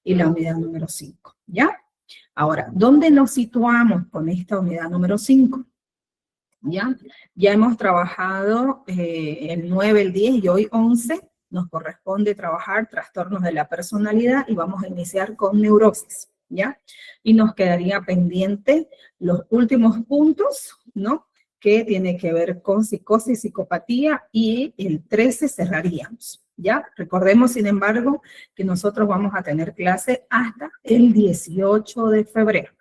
y la unidad número 5, ¿ya? Ahora, ¿dónde nos situamos con esta unidad número 5? ¿Ya? Ya hemos trabajado el 9, el 10 y hoy 11. Nos corresponde trabajar trastornos de la personalidad y vamos a iniciar con neurosis, ¿ya? Y nos quedaría pendiente los últimos puntos, ¿no? Que tiene que ver con psicosis, psicopatía, y el 13 cerraríamos, ¿ya? Recordemos, sin embargo, que nosotros vamos a tener clase hasta el 18 de febrero.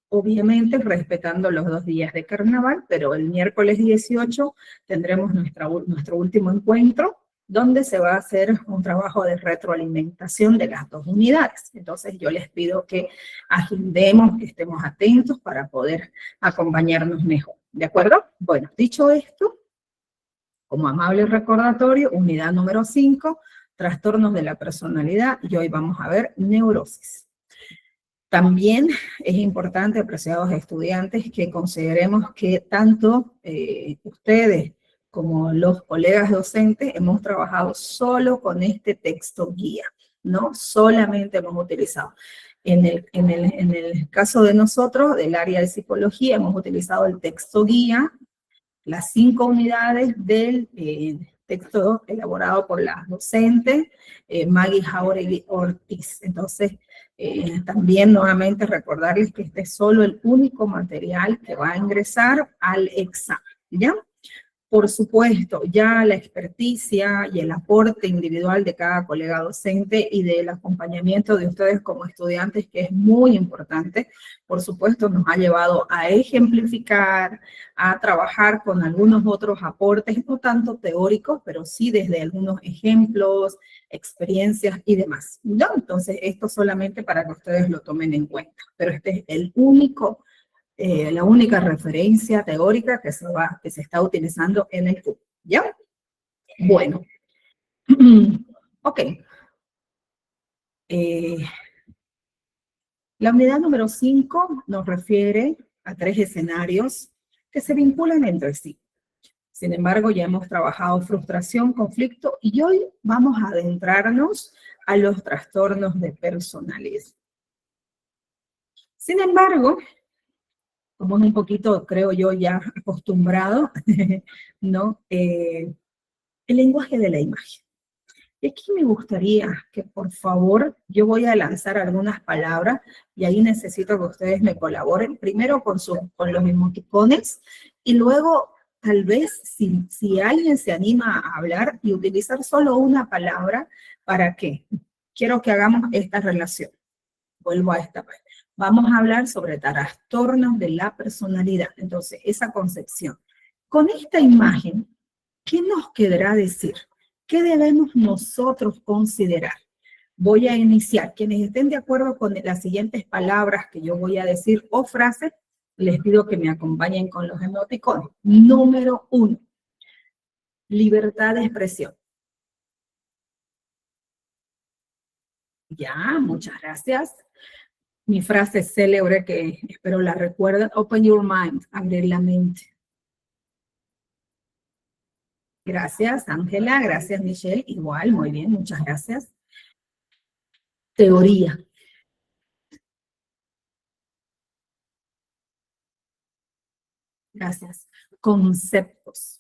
Obviamente respetando los 2 días de carnaval, pero el miércoles 18 tendremos nuestro último encuentro, donde se va a hacer un trabajo de retroalimentación de las 2 unidades. Entonces yo les pido que agendemos, que estemos atentos para poder acompañarnos mejor. ¿De acuerdo? Bueno, dicho esto, como amable recordatorio, unidad número 5, trastornos de la personalidad, y hoy vamos a ver neurosis. También es importante, apreciados estudiantes, que consideremos que tanto ustedes como los colegas docentes hemos trabajado solo con este texto guía, ¿no? Solamente hemos utilizado. En el caso de nosotros, del área de psicología, hemos utilizado el texto guía, las 5 unidades del texto elaborado por la docente Maggie Jauregui Ortiz. Entonces, también nuevamente recordarles que este es solo el único material que va a ingresar al examen, ¿ya? Por supuesto, ya la experticia y el aporte individual de cada colega docente y del acompañamiento de ustedes como estudiantes, que es muy importante, por supuesto nos ha llevado a ejemplificar, a trabajar con algunos otros aportes, no tanto teóricos, pero sí desde algunos ejemplos, experiencias y demás, ¿no? Entonces, esto solamente para que ustedes lo tomen en cuenta, pero este es el único la única referencia teórica que se está utilizando en el curso, ¿ya? Bueno, ok. La unidad número 5 nos refiere a 3 escenarios que se vinculan entre sí. Sin embargo, ya hemos trabajado frustración, conflicto, y hoy vamos a adentrarnos a los trastornos de personalidad. Sin embargo, como es un poquito, creo yo, ya acostumbrado, ¿no? El lenguaje de la imagen. Y aquí me gustaría que, por favor, yo voy a lanzar algunas palabras y ahí necesito que ustedes me colaboren, primero con los emoticones y luego, tal vez, si alguien se anima a hablar y utilizar solo una palabra, ¿para qué? Quiero que hagamos esta relación. Vuelvo a esta parte. Vamos a hablar sobre trastornos de la personalidad. Entonces, esa concepción. Con esta imagen, ¿qué nos quedará decir? ¿Qué debemos nosotros considerar? Voy a iniciar. Quienes estén de acuerdo con las siguientes palabras que yo voy a decir o frases, les pido que me acompañen con los emoticones. Número 1. Libertad de expresión. Ya, muchas gracias. Mi frase célebre que espero la recuerden, open your mind, abrir la mente. Gracias, Ángela, gracias, Michelle, igual, muy bien, muchas gracias. Teoría. Gracias. Conceptos.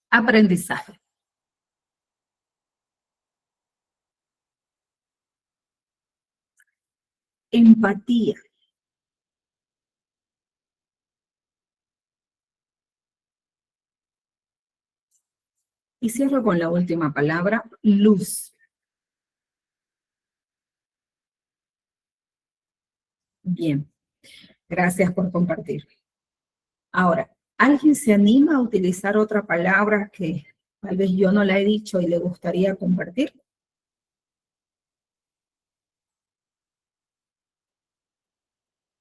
Aprendizaje. Empatía. Y cierro con la última palabra, luz. Bien, gracias por compartir. Ahora, ¿alguien se anima a utilizar otra palabra que tal vez yo no la he dicho y le gustaría compartir?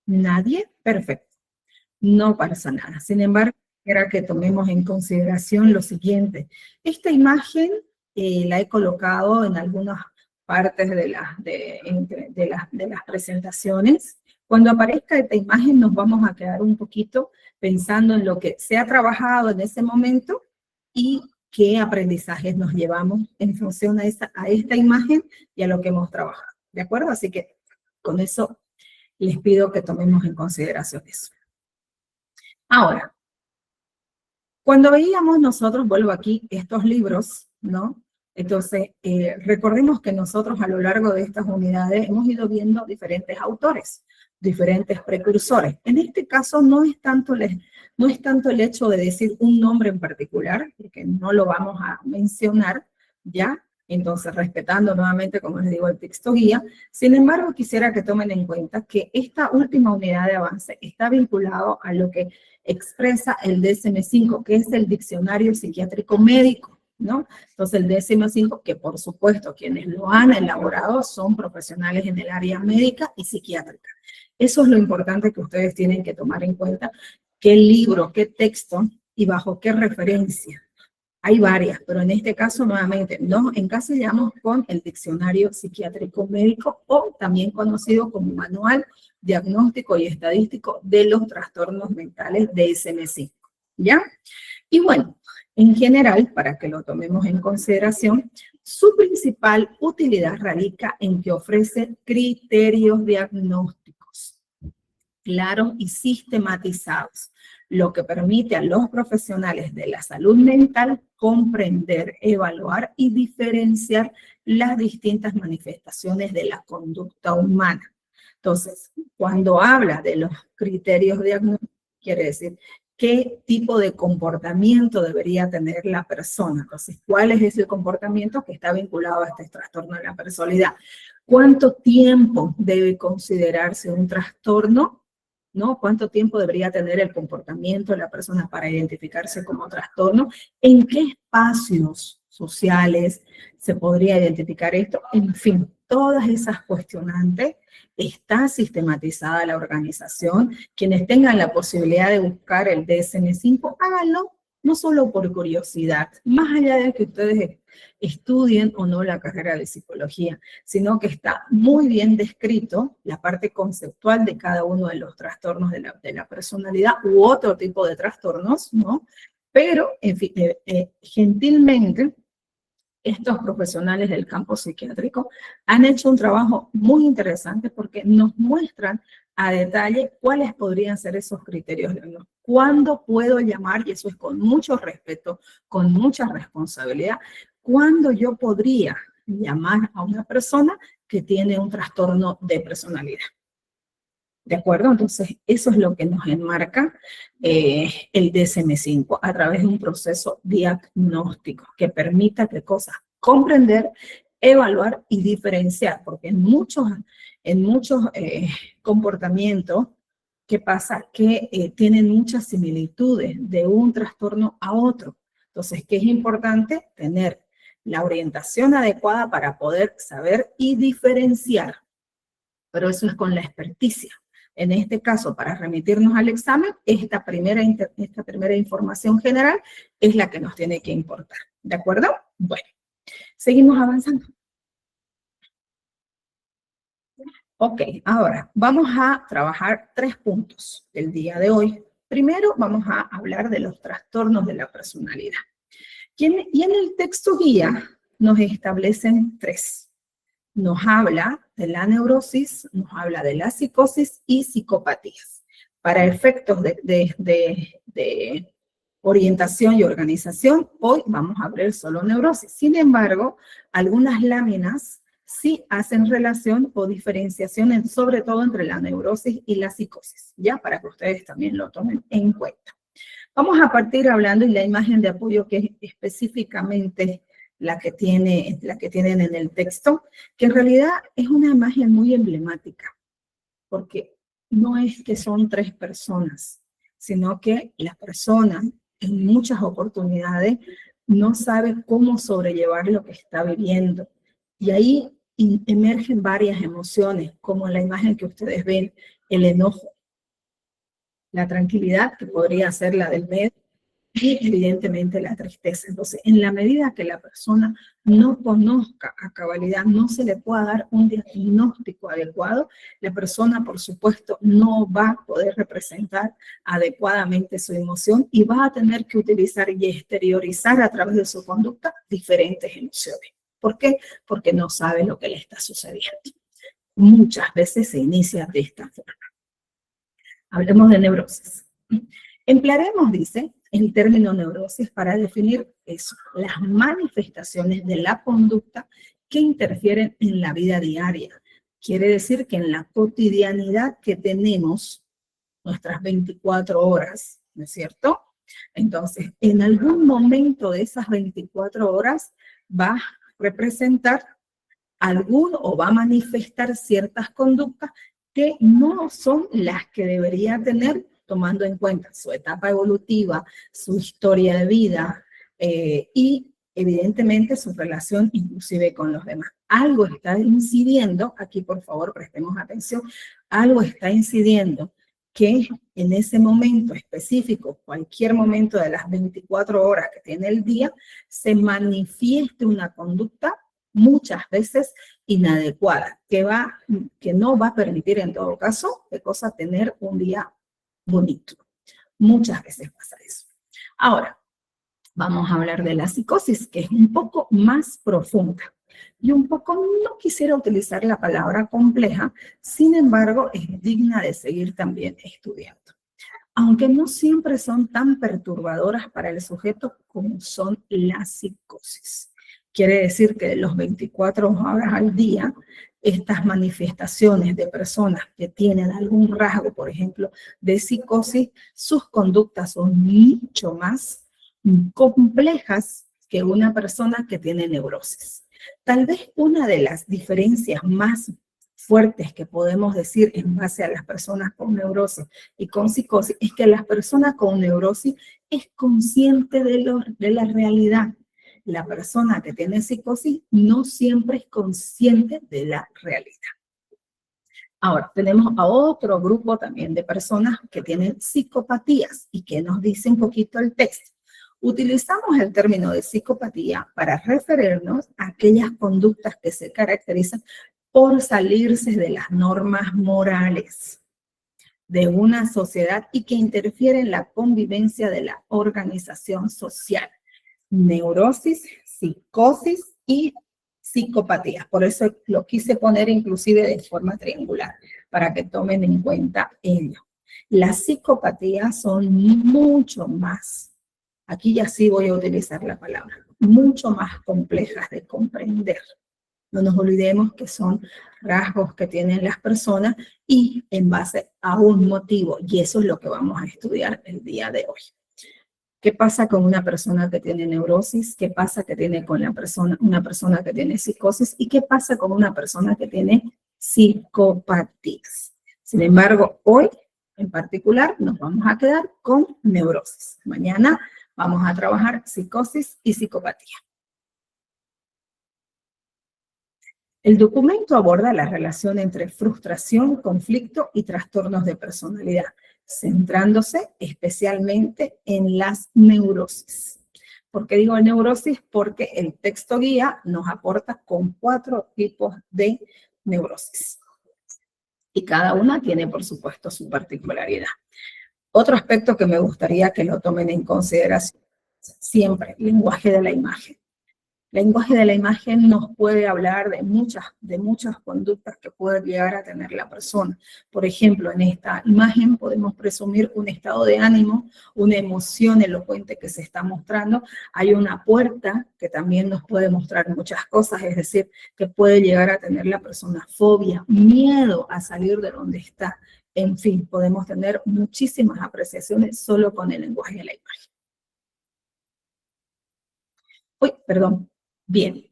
¿Nadie? Perfecto. No pasa nada. Sin embargo, quiero que tomemos en consideración lo siguiente. Esta imagen la he colocado en algunas partes de las presentaciones. Cuando aparezca esta imagen nos vamos a quedar un poquito pensando en lo que se ha trabajado en ese momento y qué aprendizajes nos llevamos en función a esta imagen y a lo que hemos trabajado. ¿De acuerdo? Así que con eso les pido que tomemos en consideración eso. Ahora, cuando veíamos nosotros, vuelvo aquí, estos libros, ¿no? Entonces, recordemos que nosotros a lo largo de estas unidades hemos ido viendo diferentes autores, diferentes precursores. En este caso no es tanto el hecho de decir un nombre en particular, porque no lo vamos a mencionar, ¿ya? Entonces, respetando nuevamente, como les digo, el texto guía. Sin embargo, quisiera que tomen en cuenta que esta última unidad de avance está vinculado a lo que expresa el DSM-5, que es el Diccionario Psiquiátrico Médico, ¿no? Entonces, el DSM-5, que por supuesto quienes lo han elaborado son profesionales en el área médica y psiquiátrica. Eso es lo importante que ustedes tienen que tomar en cuenta, qué libro, qué texto y bajo qué referencia. Hay varias, pero en este caso, nuevamente, nos encasillamos con el Diccionario Psiquiátrico Médico, o también conocido como Manual Diagnóstico y Estadístico de los Trastornos Mentales DSM-5, ¿ya? Y bueno, en general, para que lo tomemos en consideración, su principal utilidad radica en que ofrece criterios diagnósticos claros y sistematizados, lo que permite a los profesionales de la salud mental comprender, evaluar y diferenciar las distintas manifestaciones de la conducta humana. Entonces, cuando habla de los criterios diagnósticos, quiere decir qué tipo de comportamiento debería tener la persona. Entonces, ¿cuál es ese comportamiento que está vinculado a este trastorno de la personalidad? ¿Cuánto tiempo debe considerarse un trastorno? ¿No? ¿Cuánto tiempo debería tener el comportamiento de la persona para identificarse como trastorno? ¿En qué espacios sociales se podría identificar esto? En fin, todas esas cuestionantes, está sistematizada la organización. Quienes tengan la posibilidad de buscar el DSM-5, háganlo, no solo por curiosidad, más allá de que ustedes estudien o no la carrera de psicología, sino que está muy bien descrito la parte conceptual de cada uno de los trastornos de la personalidad u otro tipo de trastornos, ¿no? Pero, en fin, gentilmente, estos profesionales del campo psiquiátrico han hecho un trabajo muy interesante porque nos muestran a detalle cuáles podrían ser esos criterios. ¿Cuándo puedo llamar? Y eso es con mucho respeto, con mucha responsabilidad. ¿Cuándo yo podría llamar a una persona que tiene un trastorno de personalidad? ¿De acuerdo? Entonces, eso es lo que nos enmarca el DSM-5 a través de un proceso diagnóstico que permita qué cosas comprender, evaluar y diferenciar, porque en muchos comportamientos, ¿qué pasa? Que tienen muchas similitudes de un trastorno a otro. Entonces, ¿qué es importante? Tener la orientación adecuada para poder saber y diferenciar, pero eso es con la experticia. En este caso, para remitirnos al examen, esta primera información general es la que nos tiene que importar. ¿De acuerdo? Bueno, seguimos avanzando. Ok, ahora vamos a trabajar 3 puntos el día de hoy. Primero, vamos a hablar de los trastornos de la personalidad. Y en el texto guía nos establecen 3. Nos habla de la neurosis, nos habla de la psicosis y psicopatías. Para efectos de orientación y organización, hoy vamos a ver solo neurosis. Sin embargo, algunas láminas sí hacen relación o diferenciación, sobre todo entre la neurosis y la psicosis, ya para que ustedes también lo tomen en cuenta. Vamos a partir hablando, y la imagen de apoyo que es específicamente la que tienen en el texto, que en realidad es una imagen muy emblemática, porque no es que son 3 personas, sino que la persona en muchas oportunidades no sabe cómo sobrellevar lo que está viviendo. Y ahí emergen varias emociones, como la imagen que ustedes ven, el enojo, la tranquilidad, que podría ser la del medio, y evidentemente la tristeza. Entonces, en la medida que la persona no conozca a cabalidad, no se le pueda dar un diagnóstico adecuado, la persona, por supuesto, no va a poder representar adecuadamente su emoción y va a tener que utilizar y exteriorizar a través de su conducta diferentes emociones. ¿Por qué? Porque no sabe lo que le está sucediendo. Muchas veces se inicia de esta forma. Hablemos de neurosis. Emplearemos, dice, el término neurosis para definir eso, las manifestaciones de la conducta que interfieren en la vida diaria. Quiere decir que en la cotidianidad que tenemos, nuestras 24 horas, ¿no es cierto? Entonces, en algún momento de esas 24 horas va a representar o va a manifestar ciertas conductas que no son las que debería tener, tomando en cuenta su etapa evolutiva, su historia de vida y evidentemente su relación inclusive con los demás. Algo está incidiendo, aquí por favor prestemos atención, algo está incidiendo que en ese momento específico, cualquier momento de las 24 horas que tiene el día, se manifieste una conducta muchas veces inadecuada, que no va a permitir en todo caso de cosa tener un día bonito. Muchas veces pasa eso. Ahora, vamos a hablar de la psicosis, que es un poco más profunda. Y un poco, no quisiera utilizar la palabra compleja, sin embargo, es digna de seguir también estudiando. Aunque no siempre son tan perturbadoras para el sujeto como son las psicosis. Quiere decir que de los 24 horas al día, estas manifestaciones de personas que tienen algún rasgo, por ejemplo, de psicosis, sus conductas son mucho más complejas que una persona que tiene neurosis. Tal vez una de las diferencias más fuertes que podemos decir en base a las personas con neurosis y con psicosis es que la persona con neurosis es consciente de la realidad. La persona que tiene psicosis no siempre es consciente de la realidad. Ahora, tenemos a otro grupo también de personas que tienen psicopatías y que nos dice un poquito el texto. Utilizamos el término de psicopatía para referirnos a aquellas conductas que se caracterizan por salirse de las normas morales de una sociedad y que interfieren en la convivencia de la organización social. Neurosis, psicosis y psicopatías. Por eso lo quise poner inclusive de forma triangular, para que tomen en cuenta ello. Las psicopatías son mucho más, aquí ya sí voy a utilizar la palabra, mucho más complejas de comprender. No nos olvidemos que son rasgos que tienen las personas y en base a un motivo, y eso es lo que vamos a estudiar el día de hoy. ¿Qué pasa con una persona que tiene neurosis? ¿Qué pasa que tiene con una persona que tiene psicosis? ¿Y qué pasa con una persona que tiene psicopatías? Sin embargo, hoy en particular nos vamos a quedar con neurosis. Mañana vamos a trabajar psicosis y psicopatía. El documento aborda la relación entre frustración, conflicto y trastornos de personalidad, centrándose especialmente en las neurosis. ¿Por qué digo neurosis? Porque el texto guía nos aporta con 4 tipos de neurosis. Y cada una tiene, por supuesto, su particularidad. Otro aspecto que me gustaría que lo tomen en consideración, siempre, lenguaje de la imagen. El lenguaje de la imagen nos puede hablar de muchas conductas que puede llegar a tener la persona. Por ejemplo, en esta imagen podemos presumir un estado de ánimo, una emoción elocuente que se está mostrando. Hay una puerta que también nos puede mostrar muchas cosas, es decir, que puede llegar a tener la persona fobia, miedo a salir de donde está. En fin, podemos tener muchísimas apreciaciones solo con el lenguaje de la imagen. Uy, perdón. Bien,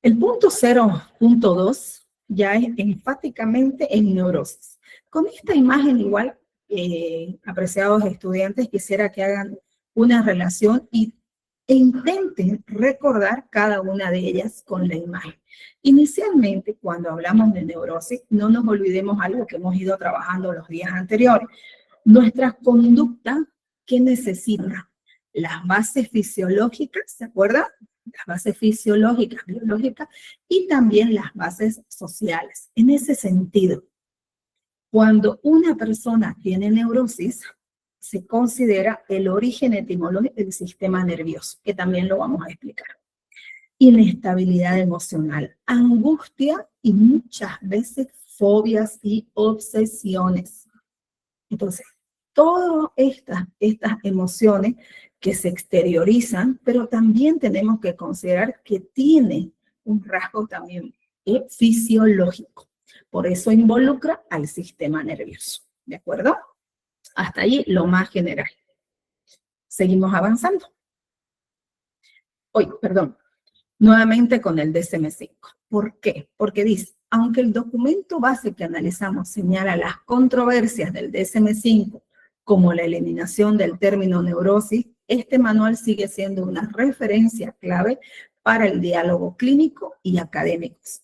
el punto 0.2 ya es enfáticamente en neurosis. Con esta imagen igual, apreciados estudiantes, quisiera que hagan una relación e intenten recordar cada una de ellas con la imagen. Inicialmente, cuando hablamos de neurosis, no nos olvidemos algo que hemos ido trabajando los días anteriores. Nuestra conducta ¿qué necesita? Las bases fisiológicas, ¿se acuerdan? Las bases fisiológicas, biológicas, y también las bases sociales. En ese sentido, cuando una persona tiene neurosis, se considera el origen etimológico del sistema nervioso, que también lo vamos a explicar. Inestabilidad emocional, angustia y muchas veces fobias y obsesiones. Entonces, todas estas emociones que se exteriorizan, pero también tenemos que considerar que tiene un rasgo también fisiológico. Por eso involucra al sistema nervioso. ¿De acuerdo? Hasta allí lo más general. Seguimos avanzando. Perdón. Nuevamente con el DSM-5. ¿Por qué? Porque dice, aunque el documento base que analizamos señala las controversias del DSM-5, como la eliminación del término neurosis, este manual sigue siendo una referencia clave para el diálogo clínico y académicos.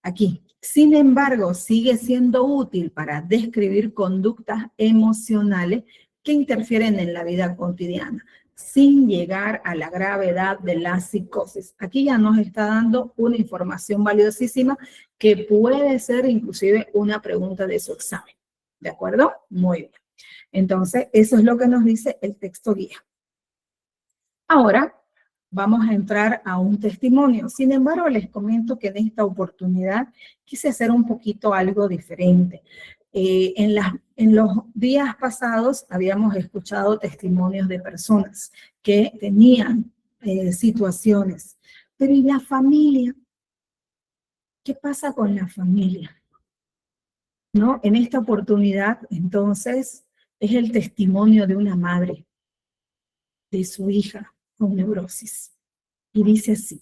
Aquí, sin embargo, sigue siendo útil para describir conductas emocionales que interfieren en la vida cotidiana, sin llegar a la gravedad de la psicosis. Aquí ya nos está dando una información valiosísima que puede ser inclusive una pregunta de su examen. ¿De acuerdo? Muy bien. Entonces, eso es lo que nos dice el texto guía. Ahora, vamos a entrar a un testimonio. Sin embargo, les comento que en esta oportunidad quise hacer un poquito algo diferente. En los días pasados habíamos escuchado testimonios de personas que tenían situaciones. Pero ¿y la familia? ¿Qué pasa con la familia? ¿No? En esta oportunidad, entonces, es el testimonio de una madre, de su hija con neurosis. Y dice así.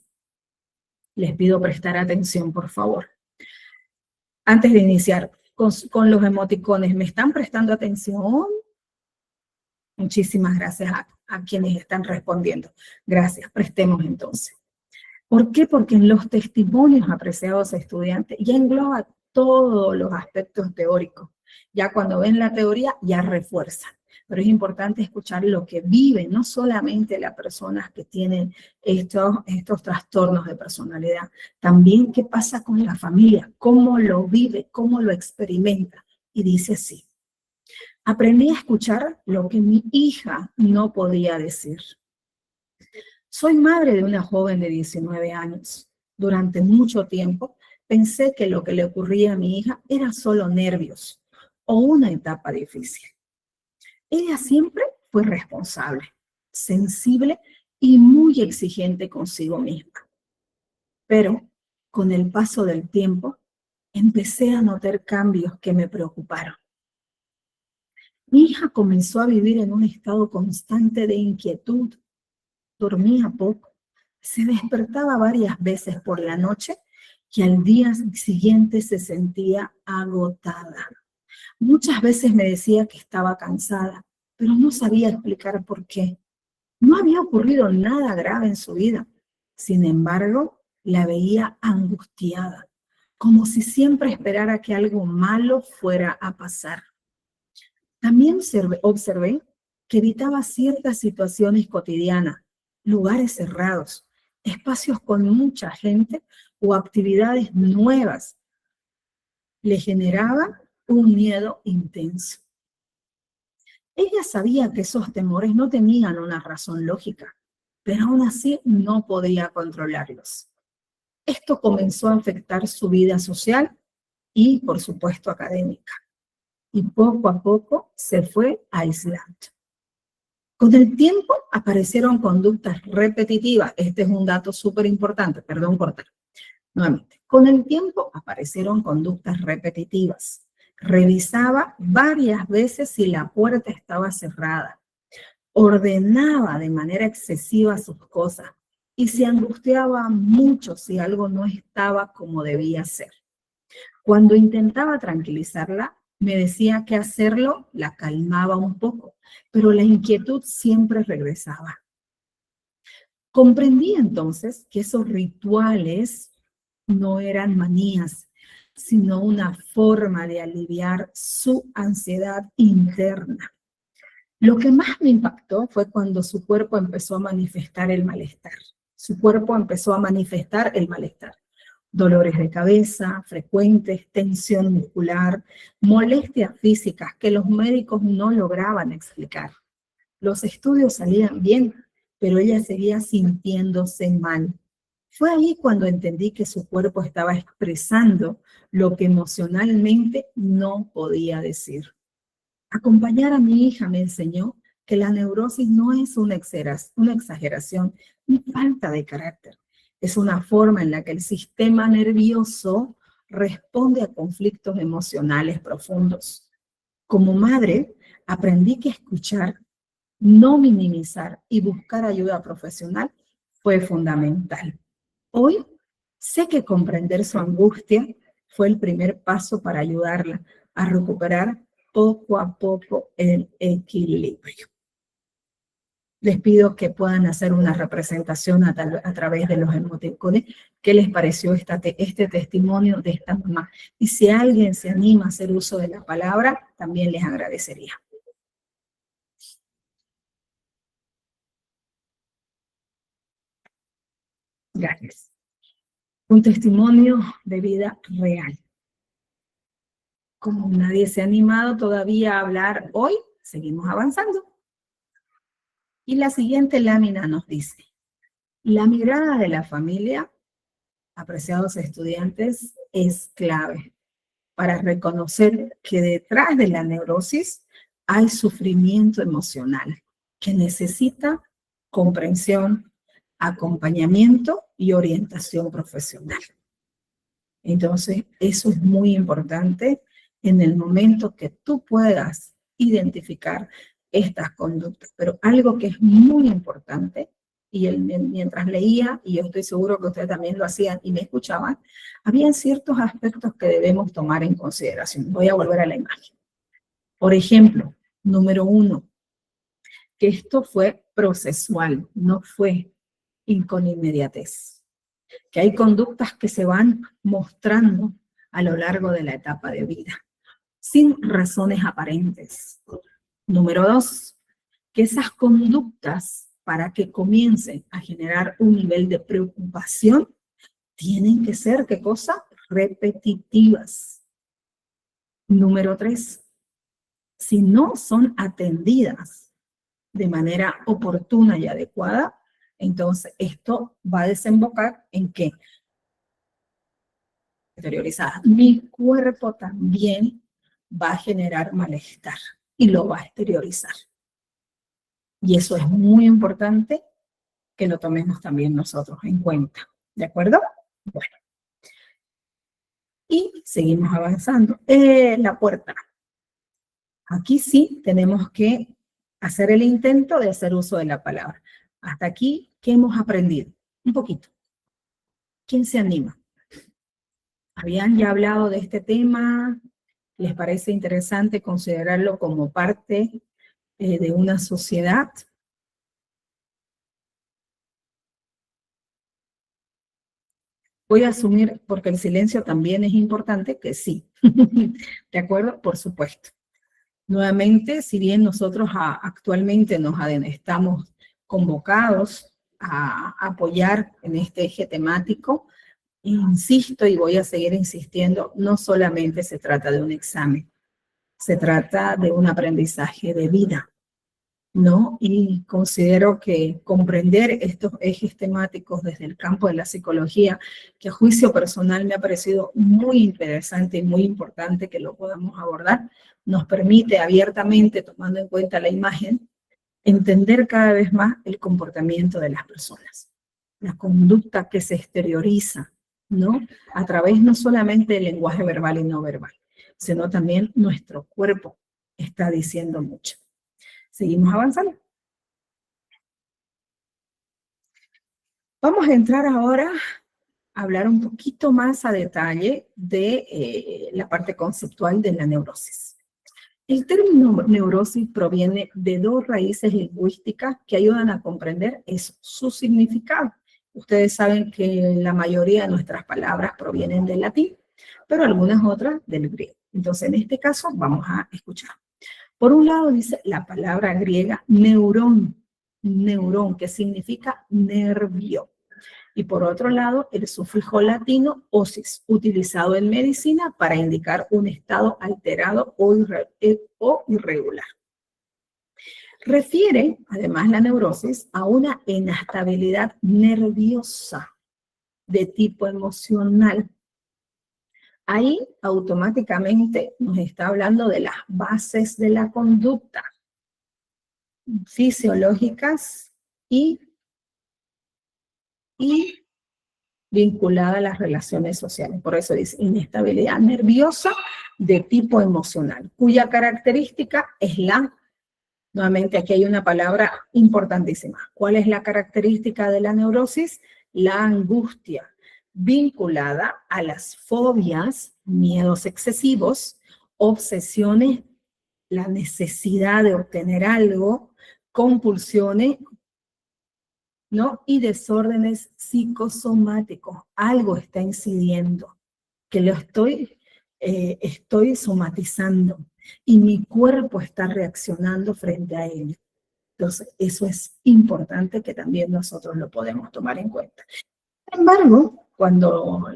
Les pido prestar atención, por favor. Antes de iniciar con los emoticones, ¿me están prestando atención? Muchísimas gracias a quienes están respondiendo. Gracias, prestemos entonces. ¿Por qué? Porque en los testimonios, apreciados estudiantes, ya engloba todos los aspectos teóricos. Ya cuando ven la teoría, ya refuerzan. Pero es importante escuchar lo que viven, no solamente las personas que tienen estos trastornos de personalidad, también qué pasa con la familia, cómo lo vive, cómo lo experimenta. Y dice así, aprendí a escuchar lo que mi hija no podía decir. Soy madre de una joven de 19 años. Durante mucho tiempo pensé que lo que le ocurría a mi hija era solo nervios o una etapa difícil. Ella siempre fue responsable, sensible y muy exigente consigo misma. Pero con el paso del tiempo, empecé a notar cambios que me preocuparon. Mi hija comenzó a vivir en un estado constante de inquietud. Dormía poco, se despertaba varias veces por la noche y al día siguiente se sentía agotada. Muchas veces me decía que estaba cansada, pero no sabía explicar por qué. No había ocurrido nada grave en su vida. Sin embargo, la veía angustiada, como si siempre esperara que algo malo fuera a pasar. También observé que evitaba ciertas situaciones cotidianas, lugares cerrados, espacios con mucha gente o actividades nuevas. Le generaba un miedo intenso. Ella sabía que esos temores no tenían una razón lógica, pero aún así no podía controlarlos. Esto comenzó a afectar su vida social y, por supuesto, académica. Y poco a poco se fue aislando. Con el tiempo aparecieron conductas repetitivas. Este es un dato súper importante, perdón por tal. Nuevamente, con el tiempo aparecieron conductas repetitivas. Revisaba varias veces si la puerta estaba cerrada. Ordenaba de manera excesiva sus cosas y se angustiaba mucho si algo no estaba como debía ser. Cuando intentaba tranquilizarla, me decía que hacerlo la calmaba un poco, pero la inquietud siempre regresaba. Comprendí entonces que esos rituales no eran manías, sino una forma de aliviar su ansiedad interna. Lo que más me impactó fue cuando su cuerpo empezó a manifestar el malestar. Su cuerpo empezó a manifestar el malestar. Dolores de cabeza frecuentes, tensión muscular, molestias físicas que los médicos no lograban explicar. Los estudios salían bien, pero ella seguía sintiéndose mal. Fue ahí cuando entendí que su cuerpo estaba expresando lo que emocionalmente no podía decir. Acompañar a mi hija me enseñó que la neurosis no es una exageración ni falta de carácter. Es una forma en la que el sistema nervioso responde a conflictos emocionales profundos. Como madre, aprendí que escuchar, no minimizar y buscar ayuda profesional fue fundamental. Hoy sé que comprender su angustia fue el primer paso para ayudarla a recuperar poco a poco el equilibrio. Les pido que puedan hacer una representación a través de los emoticones. ¿Qué les pareció este testimonio de esta mamá? Y si alguien se anima a hacer uso de la palabra, también les agradecería. Gracias. Un testimonio de vida real. Como nadie se ha animado todavía a hablar hoy, seguimos avanzando. Y la siguiente lámina nos dice, la mirada de la familia, apreciados estudiantes, es clave para reconocer que detrás de la neurosis hay sufrimiento emocional que necesita comprensión, acompañamiento y orientación profesional. Entonces, eso es muy importante en el momento que tú puedas identificar estas conductas. Pero algo que es muy importante, y mientras leía, y yo estoy seguro que ustedes también lo hacían y me escuchaban, habían ciertos aspectos que debemos tomar en consideración. Voy a volver a la imagen. Por ejemplo, número 1, que esto fue procesual, no fue con inmediatez. Que hay conductas que se van mostrando a lo largo de la etapa de vida, sin razones aparentes. Número 2, que esas conductas, para que comiencen a generar un nivel de preocupación, tienen que ser, ¿qué cosa? Repetitivas. Número 3, si no son atendidas de manera oportuna y adecuada, entonces esto va a desembocar en que exteriorizada. Mi cuerpo también va a generar malestar y lo va a exteriorizar. Y eso es muy importante que lo tomemos también nosotros en cuenta. ¿De acuerdo? Bueno. Y seguimos avanzando. La puerta. Aquí sí tenemos que hacer el intento de hacer uso de la palabra. Hasta aquí, ¿qué hemos aprendido? Un poquito. ¿Quién se anima? ¿Habían ya hablado de este tema? ¿Les parece interesante considerarlo como parte de una sociedad? Voy a asumir, porque el silencio también es importante, que sí. ¿De acuerdo? Por supuesto. Nuevamente, si bien nosotros actualmente estamos convocados a apoyar en este eje temático, insisto y voy a seguir insistiendo, no solamente se trata de un examen, se trata de un aprendizaje de vida, ¿no? Y considero que comprender estos ejes temáticos desde el campo de la psicología, que a juicio personal me ha parecido muy interesante y muy importante que lo podamos abordar, nos permite abiertamente, tomando en cuenta la imagen, entender cada vez más el comportamiento de las personas, la conducta que se exterioriza, ¿no? A través no solamente del lenguaje verbal y no verbal, sino también nuestro cuerpo está diciendo mucho. Seguimos avanzando. Vamos a entrar ahora a hablar un poquito más a detalle de la parte conceptual de la neurosis. El término neurosis proviene de dos raíces lingüísticas que ayudan a comprender su significado. Ustedes saben que la mayoría de nuestras palabras provienen del latín, pero algunas otras del griego. Entonces, en este caso, vamos a escuchar. Por un lado dice la palabra griega neurón, que significa nervio. Y por otro lado, el sufijo latino osis, utilizado en medicina para indicar un estado alterado o irregular. Refiere, además, la neurosis a una inestabilidad nerviosa de tipo emocional. Ahí automáticamente nos está hablando de las bases de la conducta fisiológicas y vinculada a las relaciones sociales. Por eso dice inestabilidad nerviosa de tipo emocional, cuya característica es nuevamente aquí hay una palabra importantísima. ¿Cuál es la característica de la neurosis? La angustia, vinculada a las fobias, miedos excesivos, obsesiones, la necesidad de obtener algo, compulsiones, ¿no? Y desórdenes psicosomáticos. Algo está incidiendo, que lo estoy somatizando y mi cuerpo está reaccionando frente a ello. Entonces, eso es importante que también nosotros lo podemos tomar en cuenta. Sin embargo, cuando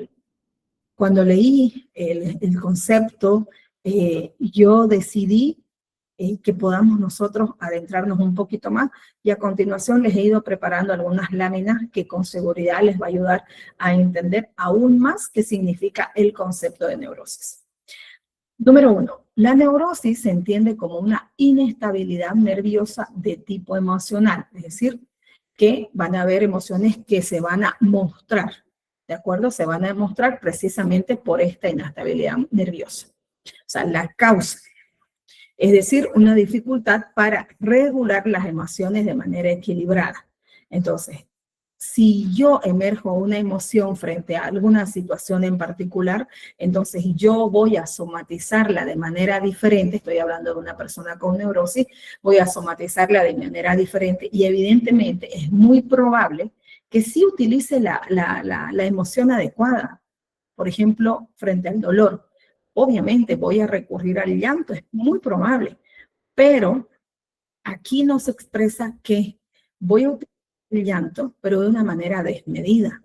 leí el concepto, yo decidí que podamos nosotros adentrarnos un poquito más y a continuación les he ido preparando algunas láminas que con seguridad les va a ayudar a entender aún más qué significa el concepto de neurosis. Número 1, la neurosis se entiende como una inestabilidad nerviosa de tipo emocional, es decir, que van a haber emociones que se van a mostrar, ¿de acuerdo? Se van a mostrar precisamente por esta inestabilidad nerviosa. O sea, la causa. Es decir, una dificultad para regular las emociones de manera equilibrada. Entonces, si yo emerjo una emoción frente a alguna situación en particular, entonces yo voy a somatizarla de manera diferente, estoy hablando de una persona con neurosis, voy a somatizarla de manera diferente y evidentemente es muy probable que sí utilice la emoción adecuada, por ejemplo, frente al dolor. Obviamente voy a recurrir al llanto, es muy probable, pero aquí no se expresa que voy a utilizar el llanto, pero de una manera desmedida.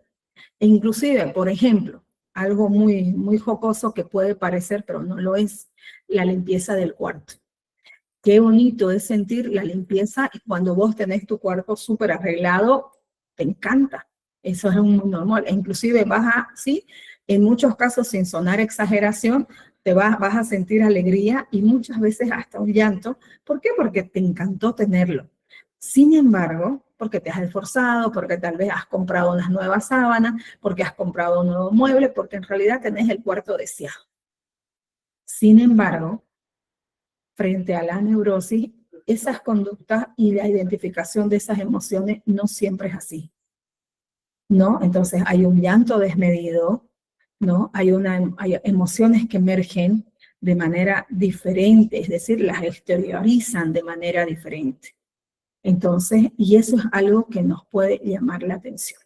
E inclusive, por ejemplo, algo muy jocoso que puede parecer, pero no lo es, la limpieza del cuarto. Qué bonito es sentir la limpieza y cuando vos tenés tu cuarto súper arreglado, te encanta. Eso es muy normal. E inclusive sí, en muchos casos, sin sonar exageración, vas a sentir alegría y muchas veces hasta un llanto. ¿Por qué? Porque te encantó tenerlo. Sin embargo, porque te has esforzado, porque tal vez has comprado unas nuevas sábanas, porque has comprado un nuevo mueble, porque en realidad tenés el cuarto deseado. Sin embargo, frente a la neurosis, esas conductas y la identificación de esas emociones no siempre es así, ¿no? Entonces hay un llanto desmedido, ¿no? Hay emociones que emergen de manera diferente, es decir, las exteriorizan de manera diferente. Entonces, y eso es algo que nos puede llamar la atención.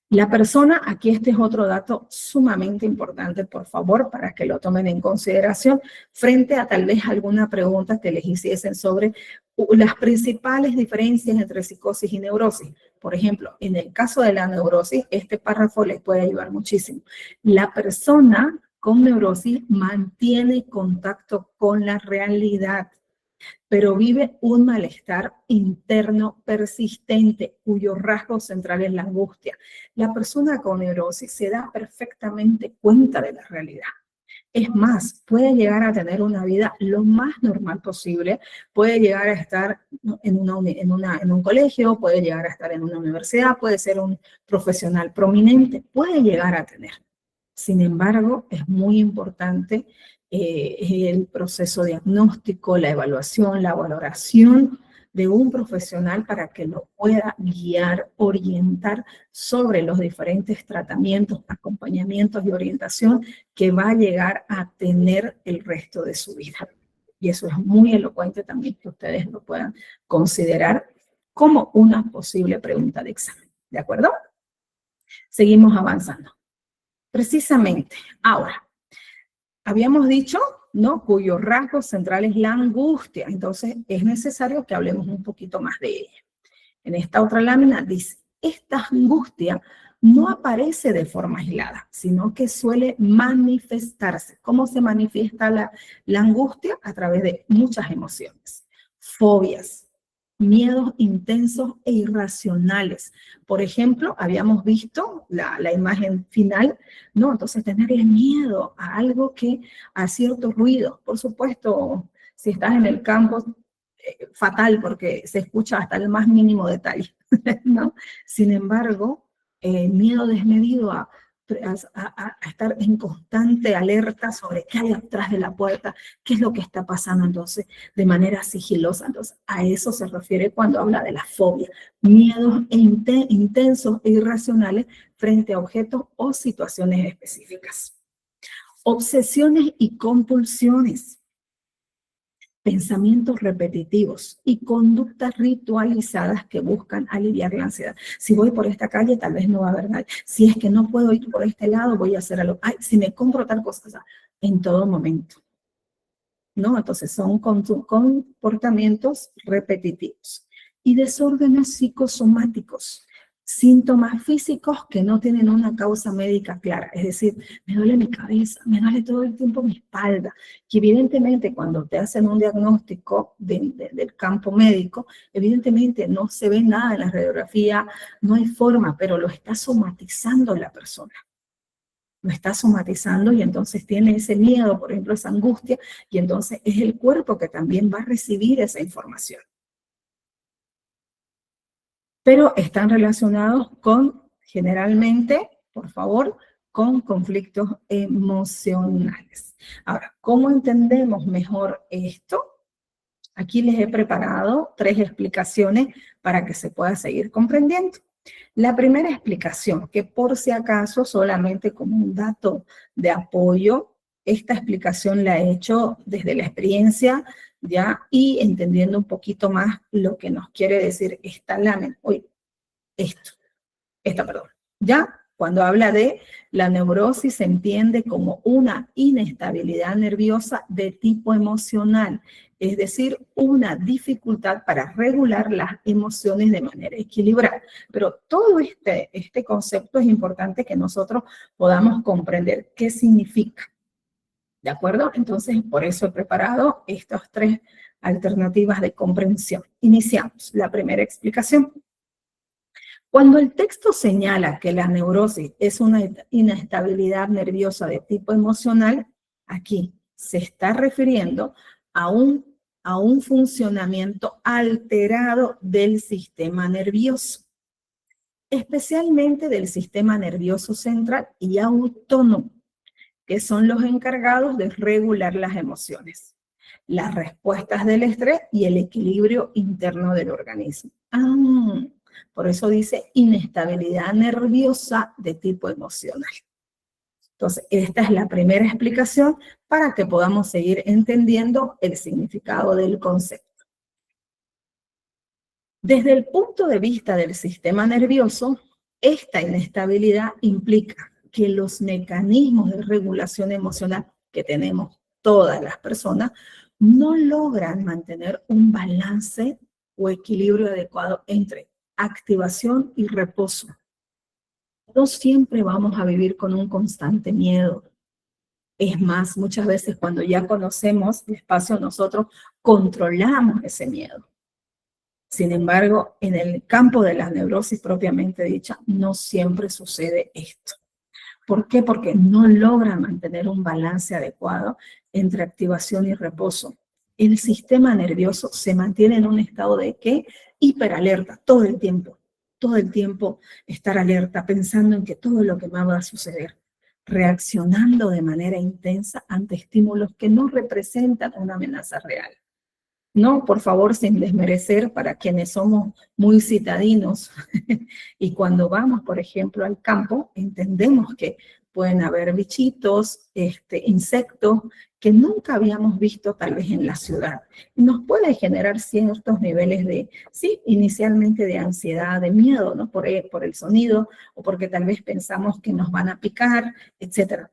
La persona, aquí este es otro dato sumamente importante, por favor, para que lo tomen en consideración, frente a tal vez alguna pregunta que les hiciesen sobre las principales diferencias entre psicosis y neurosis. Por ejemplo, en el caso de la neurosis, este párrafo les puede ayudar muchísimo. La persona con neurosis mantiene contacto con la realidad, pero vive un malestar interno persistente, cuyo rasgo central es la angustia. La persona con neurosis se da perfectamente cuenta de la realidad. Es más, puede llegar a tener una vida lo más normal posible, puede llegar a estar en un colegio, puede llegar a estar en una universidad, puede ser un profesional prominente, puede llegar a tener. Sin embargo, es muy importante el proceso diagnóstico, la evaluación, la valoración de un profesional para que lo pueda guiar, orientar sobre los diferentes tratamientos, acompañamientos y orientación que va a llegar a tener el resto de su vida. Y eso es muy elocuente también que ustedes lo puedan considerar como una posible pregunta de examen. ¿De acuerdo? Seguimos avanzando. Precisamente, ahora, habíamos dicho, ¿no? Cuyo rasgo central es la angustia. Entonces, es necesario que hablemos un poquito más de ella. En esta otra lámina dice, esta angustia no aparece de forma aislada, sino que suele manifestarse. ¿Cómo se manifiesta la angustia? A través de muchas emociones. Fobias, miedos intensos e irracionales. Por ejemplo, habíamos visto la imagen final, ¿no? Entonces, tenerle miedo a algo a cierto ruido. Por supuesto, si estás en el campo, fatal porque se escucha hasta el más mínimo detalle, ¿no? Sin embargo, miedo desmedido a estar en constante alerta sobre qué hay atrás de la puerta, qué es lo que está pasando, entonces, de manera sigilosa. Entonces, a eso se refiere cuando habla de la fobia, miedos intensos e irracionales frente a objetos o situaciones específicas. Obsesiones y compulsiones, pensamientos repetitivos y conductas ritualizadas que buscan aliviar la ansiedad. Si voy por esta calle, tal vez no va a haber nadie. Si es que no puedo ir por este lado, voy a hacer algo. Ay, si me compro tal cosa, o sea, en todo momento, ¿no? Entonces son comportamientos repetitivos. Y desórdenes psicosomáticos, síntomas físicos que no tienen una causa médica clara. Es decir, me duele mi cabeza, me duele todo el tiempo mi espalda. Que evidentemente cuando te hacen un diagnóstico del campo médico, evidentemente no se ve nada en la radiografía, no hay forma, pero lo está somatizando la persona. Lo está somatizando y entonces tiene ese miedo, por ejemplo, esa angustia, y entonces es el cuerpo que también va a recibir esa información. Pero están relacionados generalmente, por favor, con conflictos emocionales. Ahora, ¿cómo entendemos mejor esto? Aquí les he preparado 3 explicaciones para que se pueda seguir comprendiendo. La primera explicación, que por si acaso solamente como un dato de apoyo, esta explicación la he hecho desde la experiencia, ¿ya? Y entendiendo un poquito más lo que nos quiere decir esta lámina. Perdón. ¿Ya? Cuando habla de la neurosis se entiende como una inestabilidad nerviosa de tipo emocional, es decir, una dificultad para regular las emociones de manera equilibrada. Pero todo este concepto es importante que nosotros podamos comprender qué significa. ¿De acuerdo? Entonces, por eso he preparado estas 3 alternativas de comprensión. Iniciamos la primera explicación. Cuando el texto señala que la neurosis es una inestabilidad nerviosa de tipo emocional, aquí se está refiriendo a un funcionamiento alterado del sistema nervioso, especialmente del sistema nervioso central y autónomo, que son los encargados de regular las emociones, las respuestas del estrés y el equilibrio interno del organismo. Por eso dice inestabilidad nerviosa de tipo emocional. Entonces, esta es la primera explicación para que podamos seguir entendiendo el significado del concepto. Desde el punto de vista del sistema nervioso, esta inestabilidad implica que los mecanismos de regulación emocional que tenemos todas las personas no logran mantener un balance o equilibrio adecuado entre activación y reposo. No siempre vamos a vivir con un constante miedo. Es más, muchas veces cuando ya conocemos despacio nosotros controlamos ese miedo. Sin embargo, en el campo de la neurosis propiamente dicha, no siempre sucede esto. ¿Por qué? Porque no logra mantener un balance adecuado entre activación y reposo. El sistema nervioso se mantiene en un estado de ¿qué? Hiperalerta, todo el tiempo estar alerta, pensando en que todo lo que me va a suceder, reaccionando de manera intensa ante estímulos que no representan una amenaza real. No, por favor, sin desmerecer para quienes somos muy citadinos. Y cuando vamos, por ejemplo, al campo, entendemos que pueden haber bichitos, insectos que nunca habíamos visto tal vez en la ciudad. Nos puede generar ciertos niveles de, sí, inicialmente de ansiedad, de miedo, ¿no? Por el sonido o porque tal vez pensamos que nos van a picar, etc.